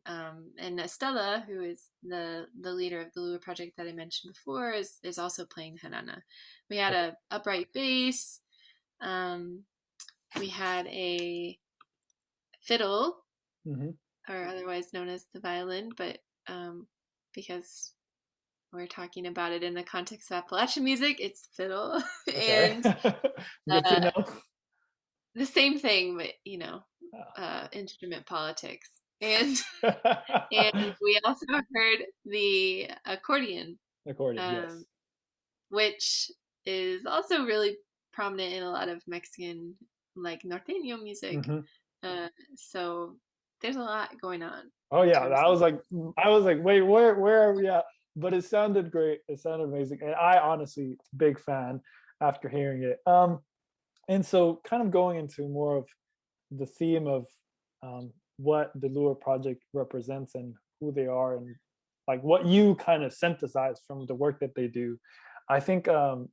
Estela, who is the leader of the Lua Project that I mentioned before, is also playing jarana. We had a upright bass. We had a fiddle, or otherwise known as the violin, but because we're talking about it in the context of Appalachian music, it's fiddle. And the same thing, but instrument politics. And and we also heard the accordion, yes, which is also really prominent in a lot of Mexican like norteño music. So there's a lot going on. Oh yeah, I was like, wait, where are we at? But it sounded great. It sounded amazing, and I honestly big fan after hearing it. And so kind of going into more of the theme of what the Lua Project represents and who they are, and like what you kind of synthesize from the work that they do. I think I'm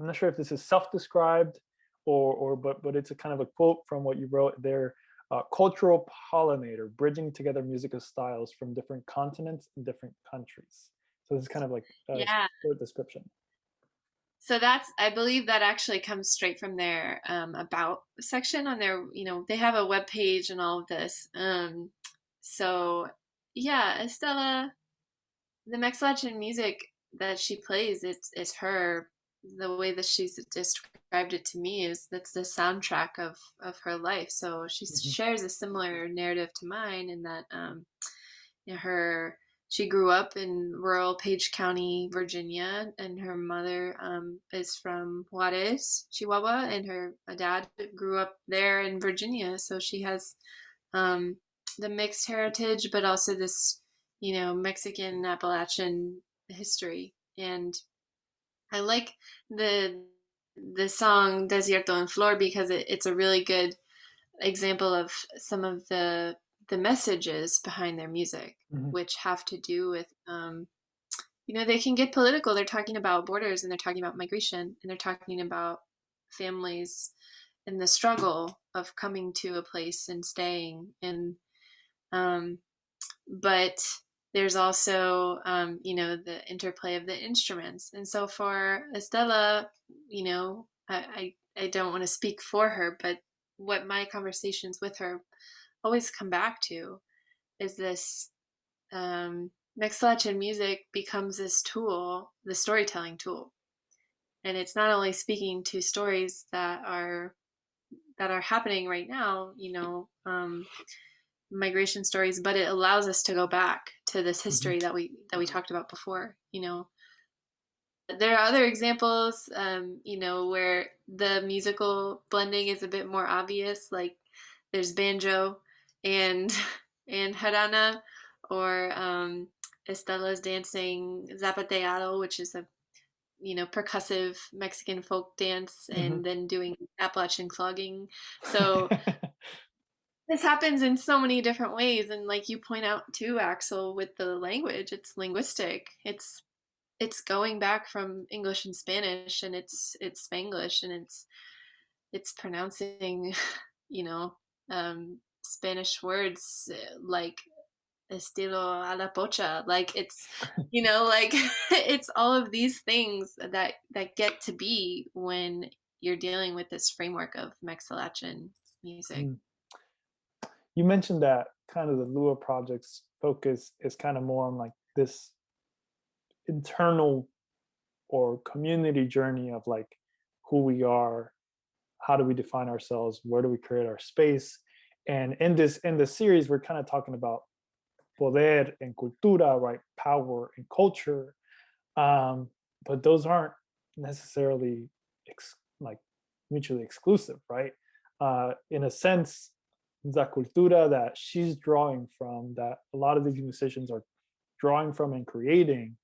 not sure if this is self-described but it's a kind of a quote from what you wrote there. Cultural pollinator, bridging together musical styles from different continents and different countries. So this is kind of like a short description. So I believe that actually comes straight from their about section on their, they have a web page and all of this. So yeah, Estela, the Mexilachian music that she plays, it's her. The way that she's described it to me is that's the soundtrack of her life. So she shares a similar narrative to mine in that she grew up in rural Page County, Virginia, and her mother is from Juarez, Chihuahua, and her dad grew up there in Virginia. So she has the mixed heritage, but also this Mexican Appalachian history. And I like the song Desierto and Flor because it's a really good example of some of the messages behind their music, which have to do with they can get political. They're talking about borders, and they're talking about migration, and they're talking about families and the struggle of coming to a place and staying. And but there's also, the interplay of the instruments. And so for Estela, I don't want to speak for her, but what my conversations with her always come back to is this Mexilachian music becomes this tool, the storytelling tool. And it's not only speaking to stories that are that are happening right now, migration stories, but it allows us to go back to this history that we talked about before. There are other examples, where the musical blending is a bit more obvious. Like there's banjo and jarana, or Estela's dancing zapateado, which is a percussive Mexican folk dance, and then doing Appalachian clogging. So this happens in so many different ways, and like you point out too, Axel, with the language, it's linguistic. It's going back from English and Spanish, and it's Spanglish, and it's pronouncing, Spanish words like estilo a la pocha. Like it's, like it's all of these things that get to be when you're dealing with this framework of Mexilachian music. You mentioned that kind of the Lua Project's focus is kind of more on like this internal or community journey of like who we are, how do we define ourselves, where do we create our space. And in this series, we're kind of talking about poder and cultura, right? Power and culture. But those aren't necessarily like mutually exclusive, right? In a sense, the cultura that she's drawing from, that a lot of these musicians are drawing from and creating,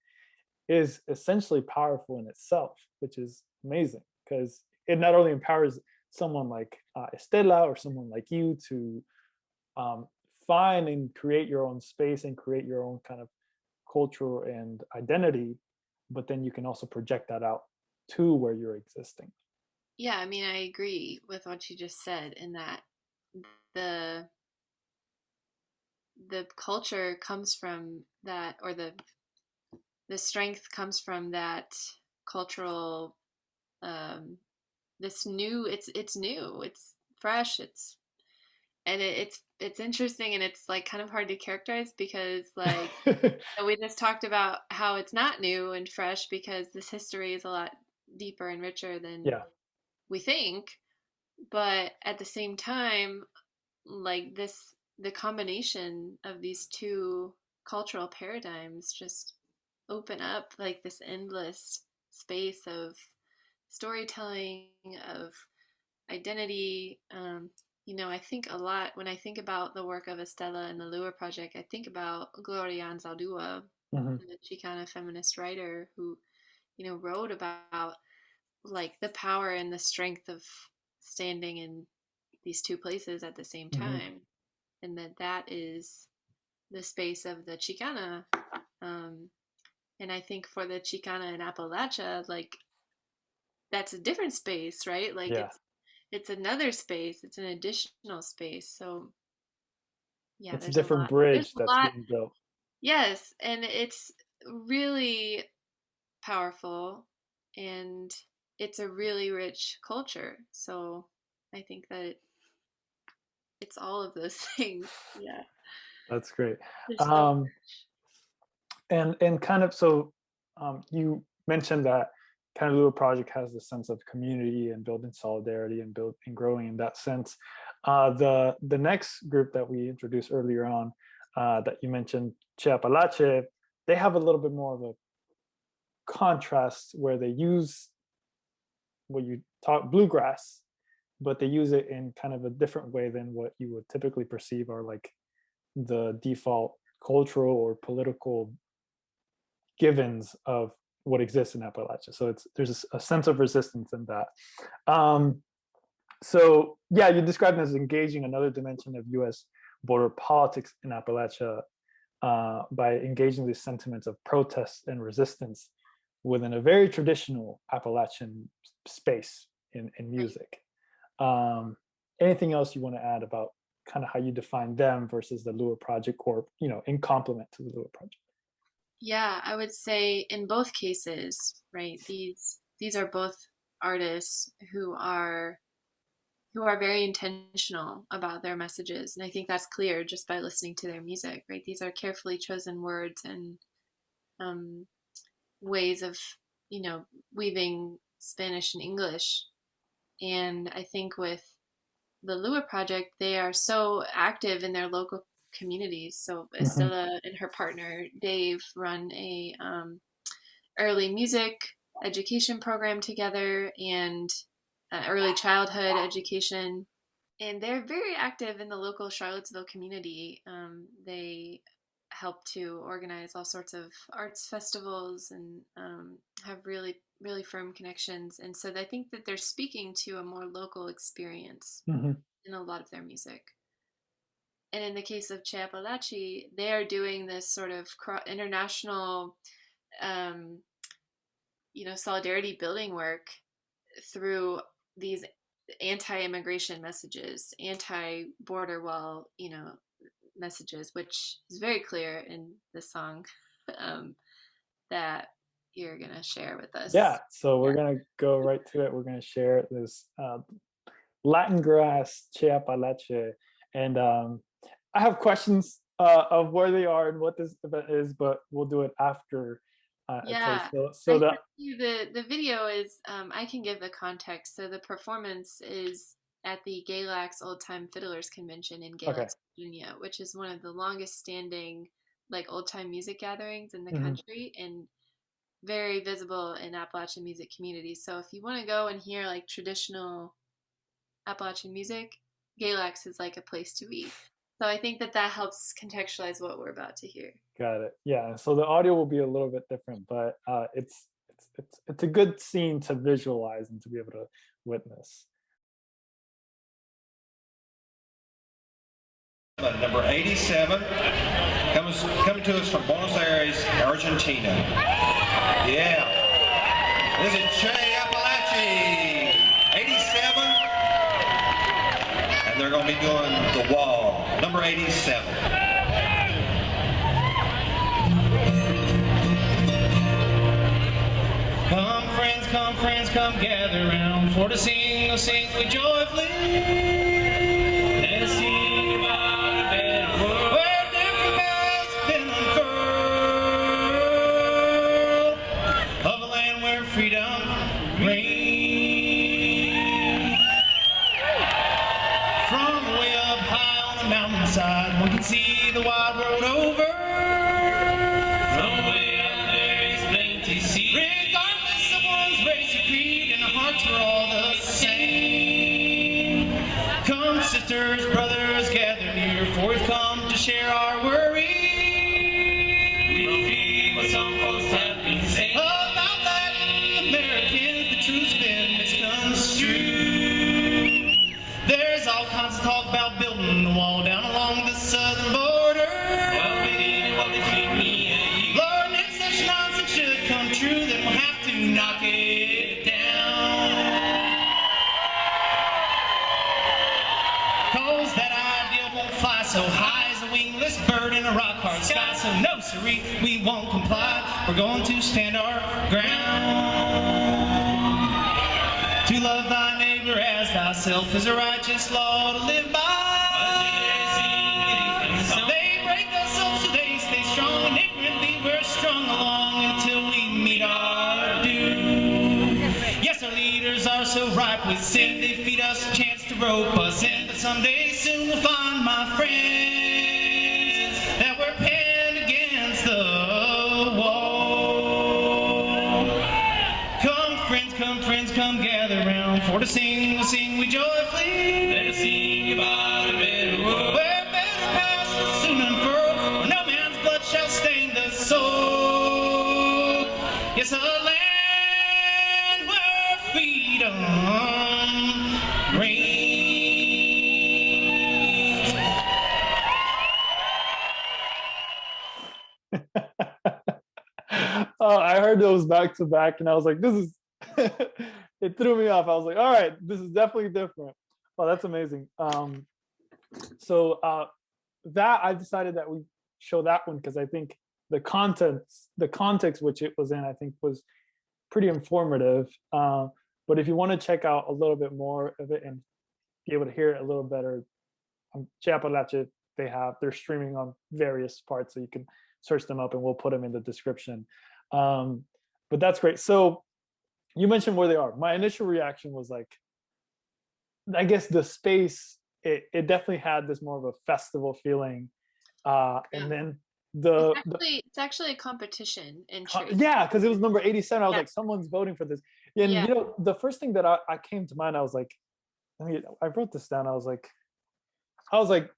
is essentially powerful in itself, which is amazing because it not only empowers someone like Estela or someone like you to find and create your own space and create your own kind of culture and identity, but then you can also project that out to where you're existing. Yeah, I mean, I agree with what you just said, in that the culture comes from that, or the strength comes from that cultural, this new, it's new, it's fresh, it's interesting, and it's like kind of hard to characterize because like we just talked about how it's not new and fresh because this history is a lot deeper and richer than we think. But at the same time, like the combination of these two cultural paradigms just open up like this endless space of storytelling, of identity. I think a lot when I think about the work of Estela and the Lua Project, I think about Gloria Anzaldúa, the Chicana feminist writer who, wrote about like the power and the strength of standing in these two places at the same time, and that is the space of the Chicana. And I think for the Chicana in Appalachia, like that's a different space, right? Like it's another space, it's an additional space. So yeah, it's a different bridge that's being built. Yes, and it's really powerful, and it's a really rich culture. So I think that it's all of those things. Yeah, that's great. So and kind of, so you mentioned that kind of Lua Project has this sense of community and building solidarity and growing in that sense. The next group that we introduced earlier on, that you mentioned, Che Apalache, they have a little bit more of a contrast where they use what you talk bluegrass, but they use it in kind of a different way than what you would typically perceive are like the default cultural or political givens of what exists in Appalachia. So there's a sense of resistance in that. So yeah, you described it as engaging another dimension of U.S. border politics in Appalachia by engaging these sentiments of protest and resistance within a very traditional Appalachian space in music. Anything else you want to add about kind of how you define them versus the Lua Project, or in complement to the Lua Project? Yeah, I would say in both cases, right, these are both artists who are very intentional about their messages, and I think that's clear just by listening to their music, right? These are carefully chosen words and ways of weaving Spanish and English. And I think with the Lua Project, they are so active in their local communities. So Estella and her partner Dave run a early music education program together, and early childhood education. And they're very active in the local Charlottesville community. They help to organize all sorts of arts festivals and have really, really firm connections. And so I think that they're speaking to a more local experience in a lot of their music. And in the case of Che Apalache, they are doing this sort of international, solidarity building work through these anti-immigration messages, anti-border wall, messages, which is very clear in the song that you're going to share with us. Yeah, so we're going to go right to it. We're going to share this Latingrass Che Apalache. And I have questions of where they are and what this event is, but we'll do it after. The video is, I can give the context. So the performance is at the Galax Old Time Fiddlers Convention in Galax, Virginia, which is one of the longest standing old time music gatherings in the country, and very visible in Appalachian music communities. So if you want to go and hear traditional Appalachian music, Galax is a place to be. So I think that helps contextualize what we're about to hear. Got it. Yeah. So the audio will be a little bit different, but it's a good scene to visualize and to be able to witness. Number 87 coming to us from Buenos Aires, Argentina. Yeah. This is Che Apalache, 87. And they're going to be doing The Wall, number 87. Come friends, come gather round for to sing we joyfully. Let us sing about a better world where different paths have been unfurled, of a land where freedom reigns. From way up high on a mountainside, one can see the wide world over. From way out there is plenty to see. Race or creed, and our hearts were all the same. Come, sisters, brothers, gather near, for we've come to share our worries. We feel what some folks have been saying about Latin Americans. The truth's been misconstrued. There's all kinds of talk about building a wall down along the southern border. Well, beginning what between me and you. Lord, if such nonsense should come true, then we'll have to knock it down. Cause that ideal won't fly so high as a wingless bird in a rock-hard sky. So no, sirree, we won't comply. We're going to stand our ground. To love thy neighbor as thyself is a righteous law to live by. They break us up so they stay strong, and ignorantly we're strung along until we meet our doom. Yes, our leaders are so ripe with sin, they feed us a chance to rope us in. But someday soon we'll find, my friends, that we're pinned against the wall. Come friends, come gather round, for to sing, we'll sing we joyfully. Let us sing about a better world, where better paths will soon unfurl, where no man's blood shall stain the soul. Yes, a land where freedom reigns. Oh, I heard those back to back, and I was like, this is, it threw me off. I was like, all right, this is definitely different. Oh, that's amazing. So that I decided that we show that one because I think the context which it was in, I think was pretty informative. But if you want to check out a little bit more of it and be able to hear it a little better, Che Apalache, they're streaming on various parts, so you can search them up and we'll put them in the description. But that's great. So you mentioned where they are. My initial reaction was like, I guess the space, it definitely had this more of a festival feeling. And then it's actually a competition entry. yeah, because it was number 87. I was Yeah. like, someone's voting for this. And Yeah. you know, the first thing that I came to mind, I was like, I wrote this down. I was like,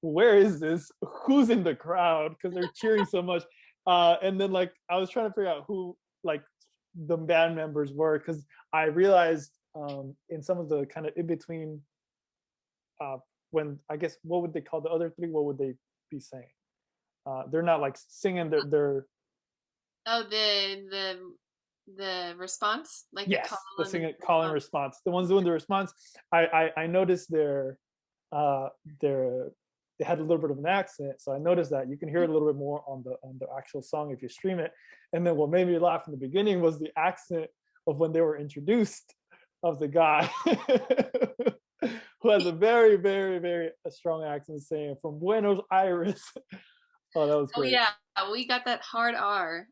where is this? Who's in the crowd? Because they're cheering so much. And then like I was trying to figure out who like the band members were, because I realized in some of the kind of in between, when I guess what would they call the other three? What would they be saying? They're not like singing. They're Oh, the response, like yes, the the singing call and response. The ones doing the response, I noticed they had a little bit of an accent, so I noticed that you can hear it a little bit more on the actual song if you stream it. And then what made me laugh in the beginning was the accent of when they were introduced, of the guy who has a very, very, very strong accent, saying from Buenos Aires. Oh, that was great. Oh yeah, we got that hard R.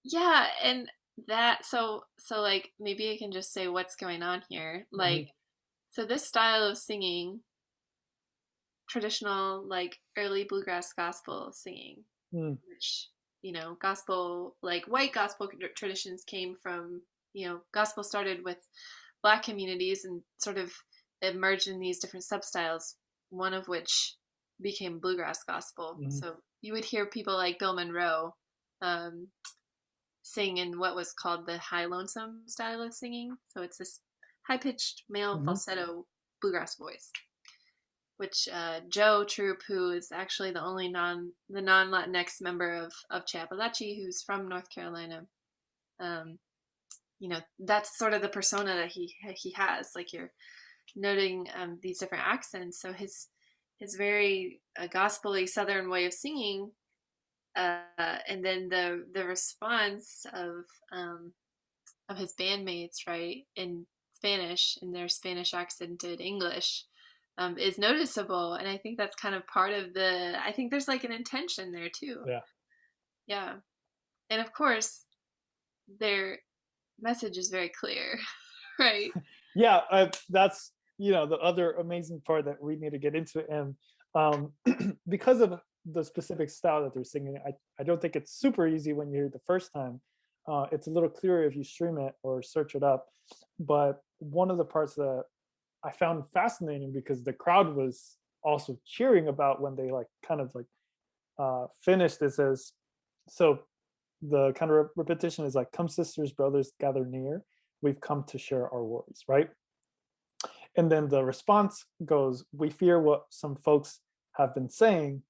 Yeah, and that so like maybe I can just say what's going on here. Like, so this style of singing, traditional like early bluegrass gospel singing, which, you know, gospel, like white gospel traditions came from, you know, gospel started with Black communities and sort of emerged in these different substyles, one of which became bluegrass gospel. So you would hear people like Bill Monroe sing in what was called the high lonesome style of singing. So it's this high-pitched male falsetto bluegrass voice, which Joe Troop, who is actually the only non-Latinx member of Che Apalache, who's from North Carolina, you know, that's sort of the persona that he has. Like, you're noting these different accents. So his very gospel-y Southern way of singing, and then the response of his bandmates, right, in Spanish, in their Spanish accented English, is noticeable. And I think that's kind of part of I think there's like an intention there too. Yeah. And of course, their message is very clear, right? Yeah, that's, you know, the other amazing part that we need to get into. And because of the specific style that they're singing, I don't think it's super easy when you hear it the first time. It's a little clearer if you stream it or search it up. But one of the parts that I found fascinating, because the crowd was also cheering about when they like kind of like finished this, as so the kind of repetition is like, come sisters, brothers, gather near, we've come to share our worries, right? And then the response goes, we fear what some folks have been saying.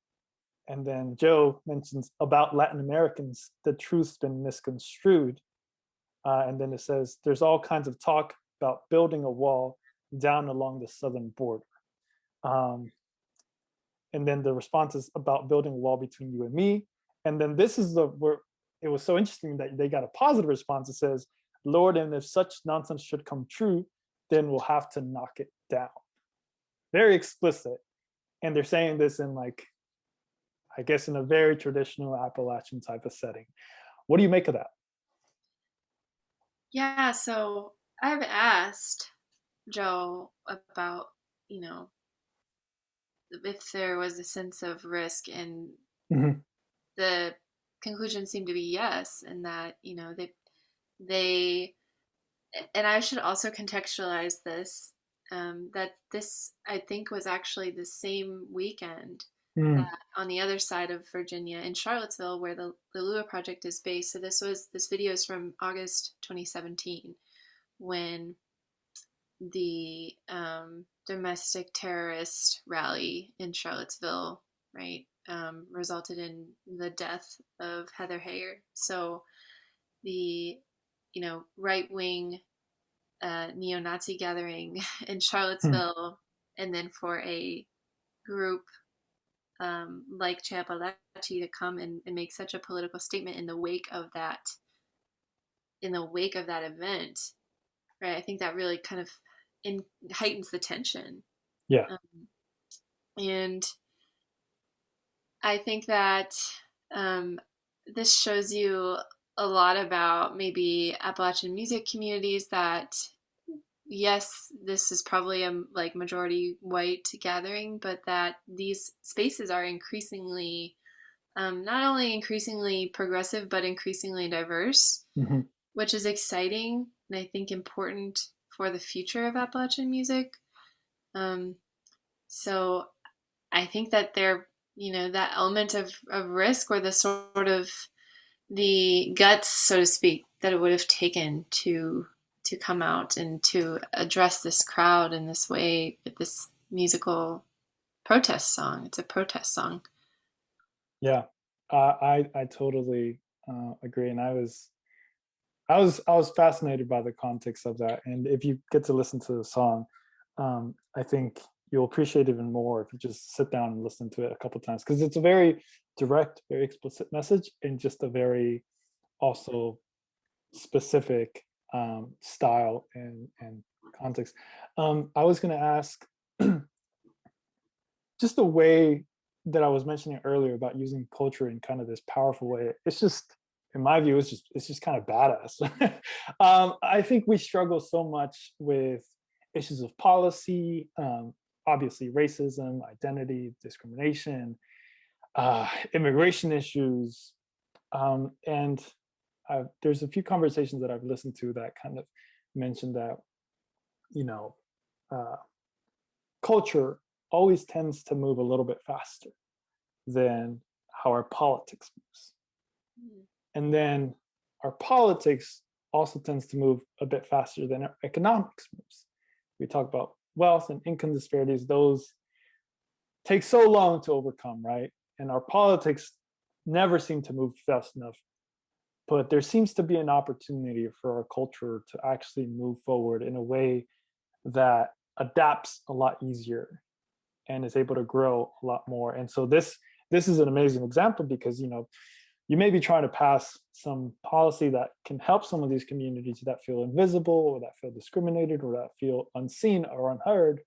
And then Joe mentions, about Latin Americans, the truth's been misconstrued. And then it says, there's all kinds of talk about building a wall down along the southern border. And then the response is about building a wall between you and me. And then this is where it was so interesting that they got a positive response. It says, Lord, and if such nonsense should come true, then we'll have to knock it down. Very explicit. And they're saying this in like, I guess in a very traditional Appalachian type of setting. What do you make of that? Yeah, so I've asked Joe about, you know, if there was a sense of risk, and the conclusion seemed to be yes, and that, you know, they and I should also contextualize this, that this, I think, was actually the same weekend that on the other side of Virginia, in Charlottesville, where the Lua Project is based. So this video is from August 2017, when the domestic terrorist rally in Charlottesville, right, resulted in the death of Heather Heyer. So the, you know, right-wing neo-Nazi gathering in Charlottesville, and then for a group like Che Apalache to come and make such a political statement in the wake of that event, right? I think that really kind of heightens the tension. Yeah. And I think that this shows you a lot about maybe Appalachian music communities that, yes, this is probably a like majority white gathering, but that these spaces are increasingly, not only increasingly progressive, but increasingly diverse, which is exciting and I think important for the future of Appalachian music. So I think that they're, that element of risk, or the sort of the guts, so to speak, that it would have taken to come out and to address this crowd in this way with this musical protest song. It's a protest song. Yeah, I totally agree, and I was fascinated by the context of that. And if you get to listen to the song, I think you'll appreciate it even more if you just sit down and listen to it a couple times, because it's a very direct, very explicit message, and just a very also specific style and context. I was going to ask just the way that I was mentioning earlier about using culture in kind of this powerful way. It's just, in my view, it's just kind of badass. I think we struggle so much with issues of policy, obviously racism, identity, discrimination, immigration issues, and there's a few conversations that I've listened to that kind of mentioned that, culture always tends to move a little bit faster than how our politics moves. And then our politics also tends to move a bit faster than our economics moves. We talk about wealth and income disparities, those take so long to overcome, right? And our politics never seem to move fast enough. But there seems to be an opportunity for our culture to actually move forward in a way that adapts a lot easier and is able to grow a lot more. And so this is an amazing example, because you may be trying to pass some policy that can help some of these communities that feel invisible, or that feel discriminated, or that feel unseen or unheard.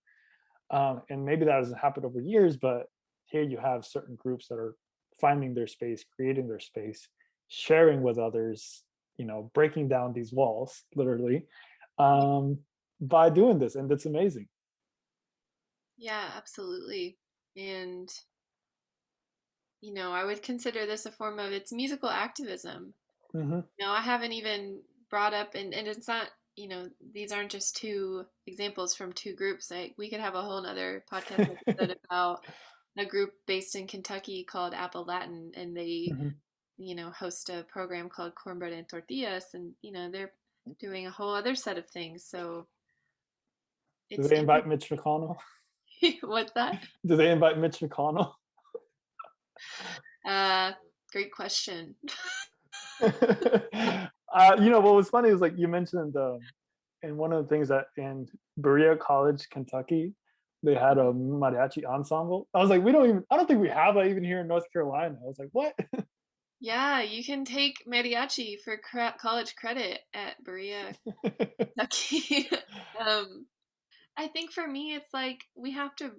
And maybe that hasn't happened over years, but here you have certain groups that are finding their space, creating their space, sharing with others, breaking down these walls, literally, by doing this. And it's amazing. Yeah, absolutely. And I would consider this a form of, it's musical activism. I haven't even brought up, and it's not, these aren't just two examples from two groups. We could have a whole nother podcast episode about a group based in Kentucky called Appalachian, and they, host a program called Cornbread and Tortillas, and, they're doing a whole other set of things. So do they invite Mitch McConnell? What's that? Do they invite Mitch McConnell? Great question. What was funny was, like, you mentioned in one of the things that in Berea College, Kentucky, they had a mariachi ensemble. I was like, I don't think we have that even here in North Carolina. I was like, what? Yeah, you can take mariachi for college credit at Berea, Kentucky. I think for me, it's like we have to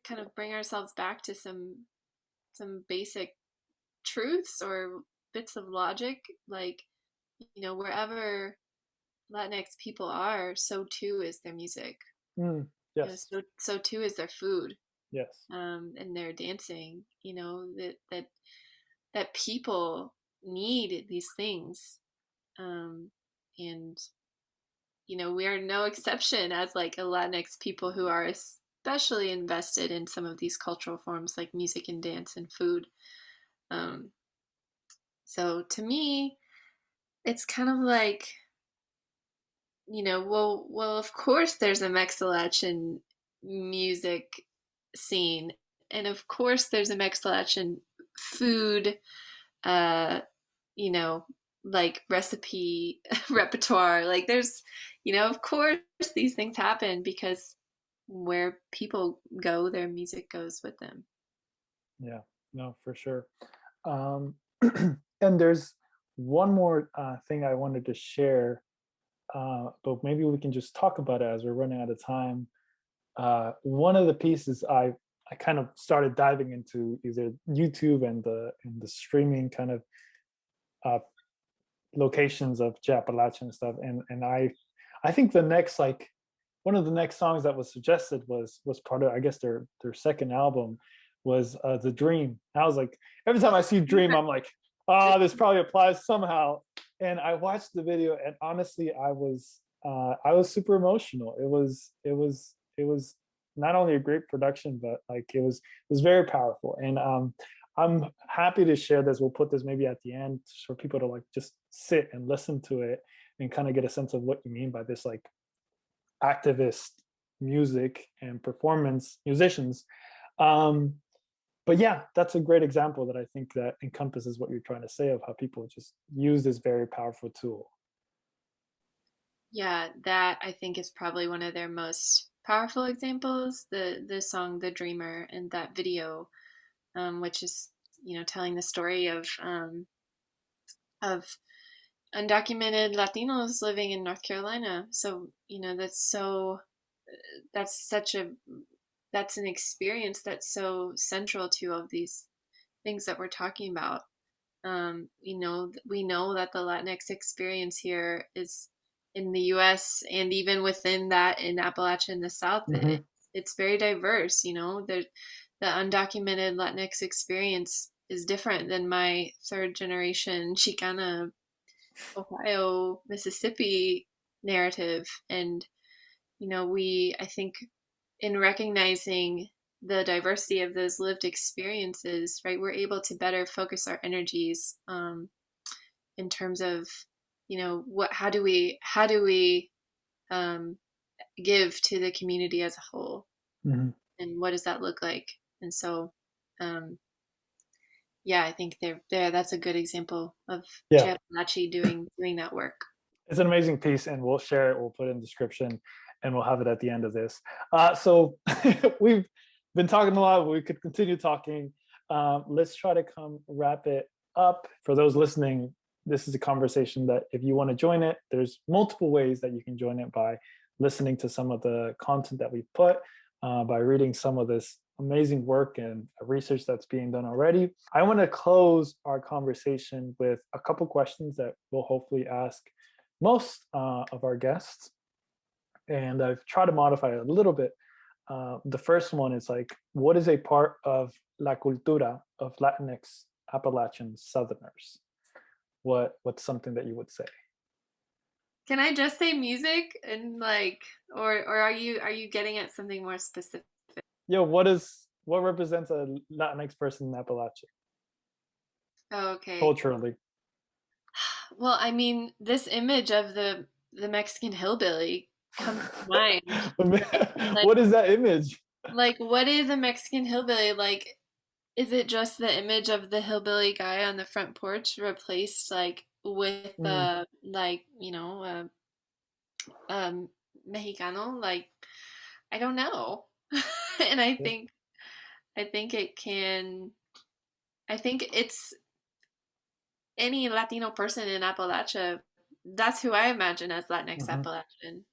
kind of bring ourselves back to some basic truths or bits of logic. Like, wherever Latinx people are, so too is their music. Yes. So too is their food. Yes. And their dancing. That people need these things, and we are no exception as like a Latinx people who are especially invested in some of these cultural forms like music and dance and food. So to me, it's kind of like, well, of course there's a Mexilachian music scene, and of course there's a Mexilachian food, like recipe repertoire. Like there's, of course these things happen because where people go, their music goes with them. Yeah, no, for sure. And there's one more thing I wanted to share, but maybe we can just talk about it as we're running out of time. One of the pieces I kind of started diving into either YouTube and the streaming kind of locations of Che Apalache and stuff, and I think the next like one of the next songs that was suggested was part of, I guess, their second album was The Dream. And I was like, every time I see Dream, I'm like, oh, this probably applies somehow. And I watched the video, and honestly, I was super emotional. It was not only a great production, but like it was very powerful. And I'm happy to share this. We'll put this maybe at the end for people to like just sit and listen to it and kind of get a sense of what you mean by this like activist music and performance musicians. But yeah, that's a great example that I think that encompasses what you're trying to say of how people just use this very powerful tool. Yeah, that I think is probably one of their most powerful examples. The song "The Dreamer" and that video, which is telling the story of undocumented Latinos living in North Carolina. So that's an experience that's so central to all of these things that we're talking about. We know that the Latinx experience here is in the U.S. and even within that in Appalachia in the South, it's very diverse. The undocumented Latinx experience is different than my third generation Chicana, Ohio, Mississippi narrative. And I think in recognizing the diversity of those lived experiences, right, we're able to better focus our energies in terms of how do we give to the community as a whole, and what does that look like? And so I think that's a good example of Che Apalache doing that work. It's an amazing piece, and we'll share it. We'll put it in the description, and we'll have it at the end of this. So we've been talking a lot. We could continue talking. Let's try to wrap it up. For those listening, this is a conversation that if you want to join it, there's multiple ways that you can join it: by listening to some of the content that we put, by reading some of this amazing work and research that's being done already. I want to close our conversation with a couple questions that we'll hopefully ask most of our guests. And I've tried to modify it a little bit. The first one is like, what is a part of la cultura of Latinx Appalachian Southerners? What's something that you would say? Can I just say music and like, or are you getting at something more specific? Yeah, what represents a Latinx person in Appalachia? Oh, okay. Culturally. Well, I mean, this image of the Mexican hillbilly comes to mind. Like, what is that image? Like, what is a Mexican hillbilly? Like, is it just the image of the hillbilly guy on the front porch replaced like with the Mexicano? Like, I don't know. And I think it's any Latino person in Appalachia. That's who I imagine as Latinx Appalachian,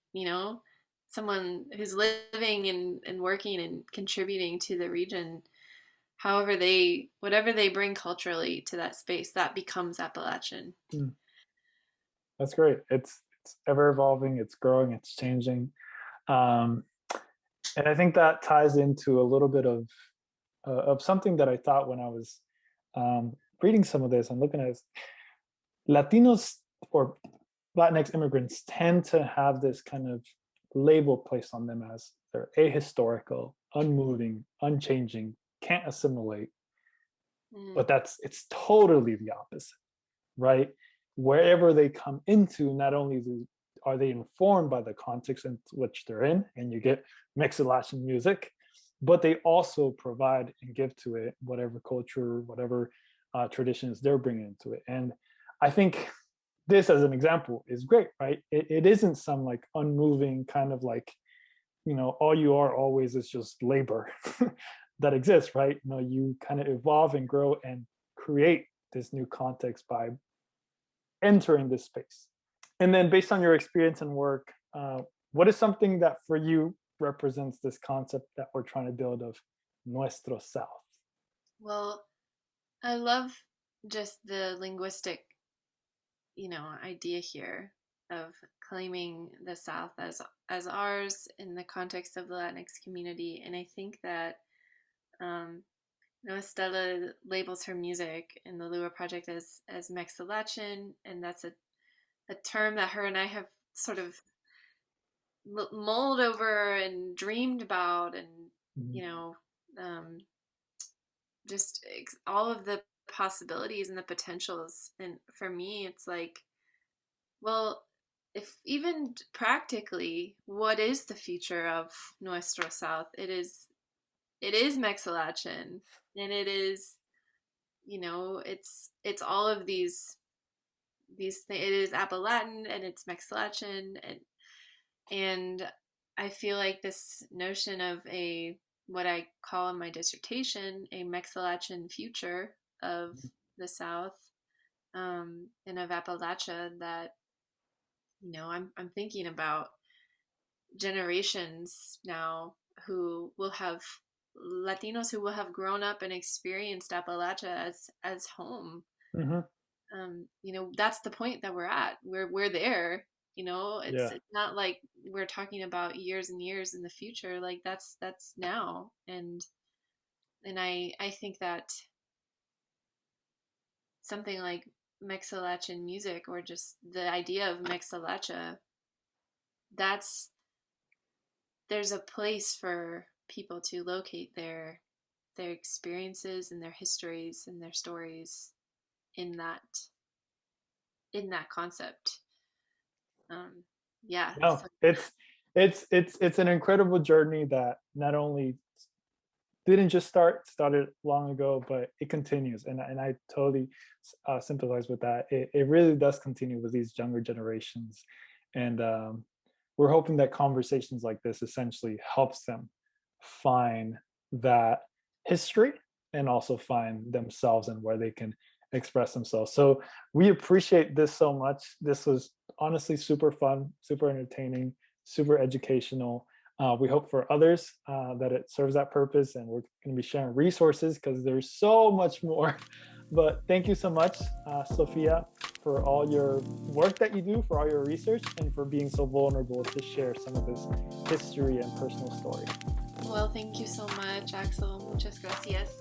someone who's living and working and contributing to the region. Whatever they bring culturally to that space, that becomes Appalachian. That's great. It's ever evolving, it's growing, it's changing. And I think that ties into a little bit of something that I thought when I was reading some of this and looking at this. Latinos or Latinx immigrants tend to have this kind of label placed on them as they're ahistorical, unmoving, unchanging, can't assimilate. But it's totally the opposite, right? Wherever they come into, not only are they informed by the context in which they're in, and you get Mexilachian music, but they also provide and give to it whatever culture, whatever traditions they're bringing into it. And I think this, as an example, is great, right? It isn't some like unmoving kind of like, all you are always is just labor that exists, right? You kind of evolve and grow and create this new context by entering this space. And then based on your experience and work, what is something that for you represents this concept that we're trying to build of Nuestro South? Well, I love just the linguistic, idea here. of claiming the South as ours in the context of the Latinx community. And I think that Stella labels her music in the Lua Project as Mexilachian, and that's a term that her and I have sort of mulled over and dreamed about, and just all of the possibilities and the potentials. And for me, it's like, well, if even practically, what is the future of Nuestro South? It is Mexilachian, and it is, it's all of these things. It is Appalachian, and it's Mexilachian, and I feel like this notion of what I call in my dissertation, a Mexilachian future of the South, and of Appalachia, that, I'm thinking about generations now who will have Latinos who will have grown up and experienced Appalachia as home. That's the point that we're at. We're there. It's not like we're talking about years and years in the future. Like that's now. And I think that something like Mexilachian music, or just the idea of Mexilachia, there's a place for people to locate their experiences and their histories and their stories in that concept. No, it's an incredible journey that not only didn't just started long ago, but it continues, and I totally sympathize with that. It really does continue with these younger generations, and we're hoping that conversations like this essentially helps them find that history and also find themselves and where they can express themselves. So we appreciate this so much. This was honestly super fun, super entertaining, super educational. We hope for others that it serves that purpose, and we're going to be sharing resources because there's so much more. But thank you so much, Sophia, for all your work that you do, for all your research, and for being so vulnerable to share some of this history and personal story. Well, thank you so much, Axel. Muchas gracias.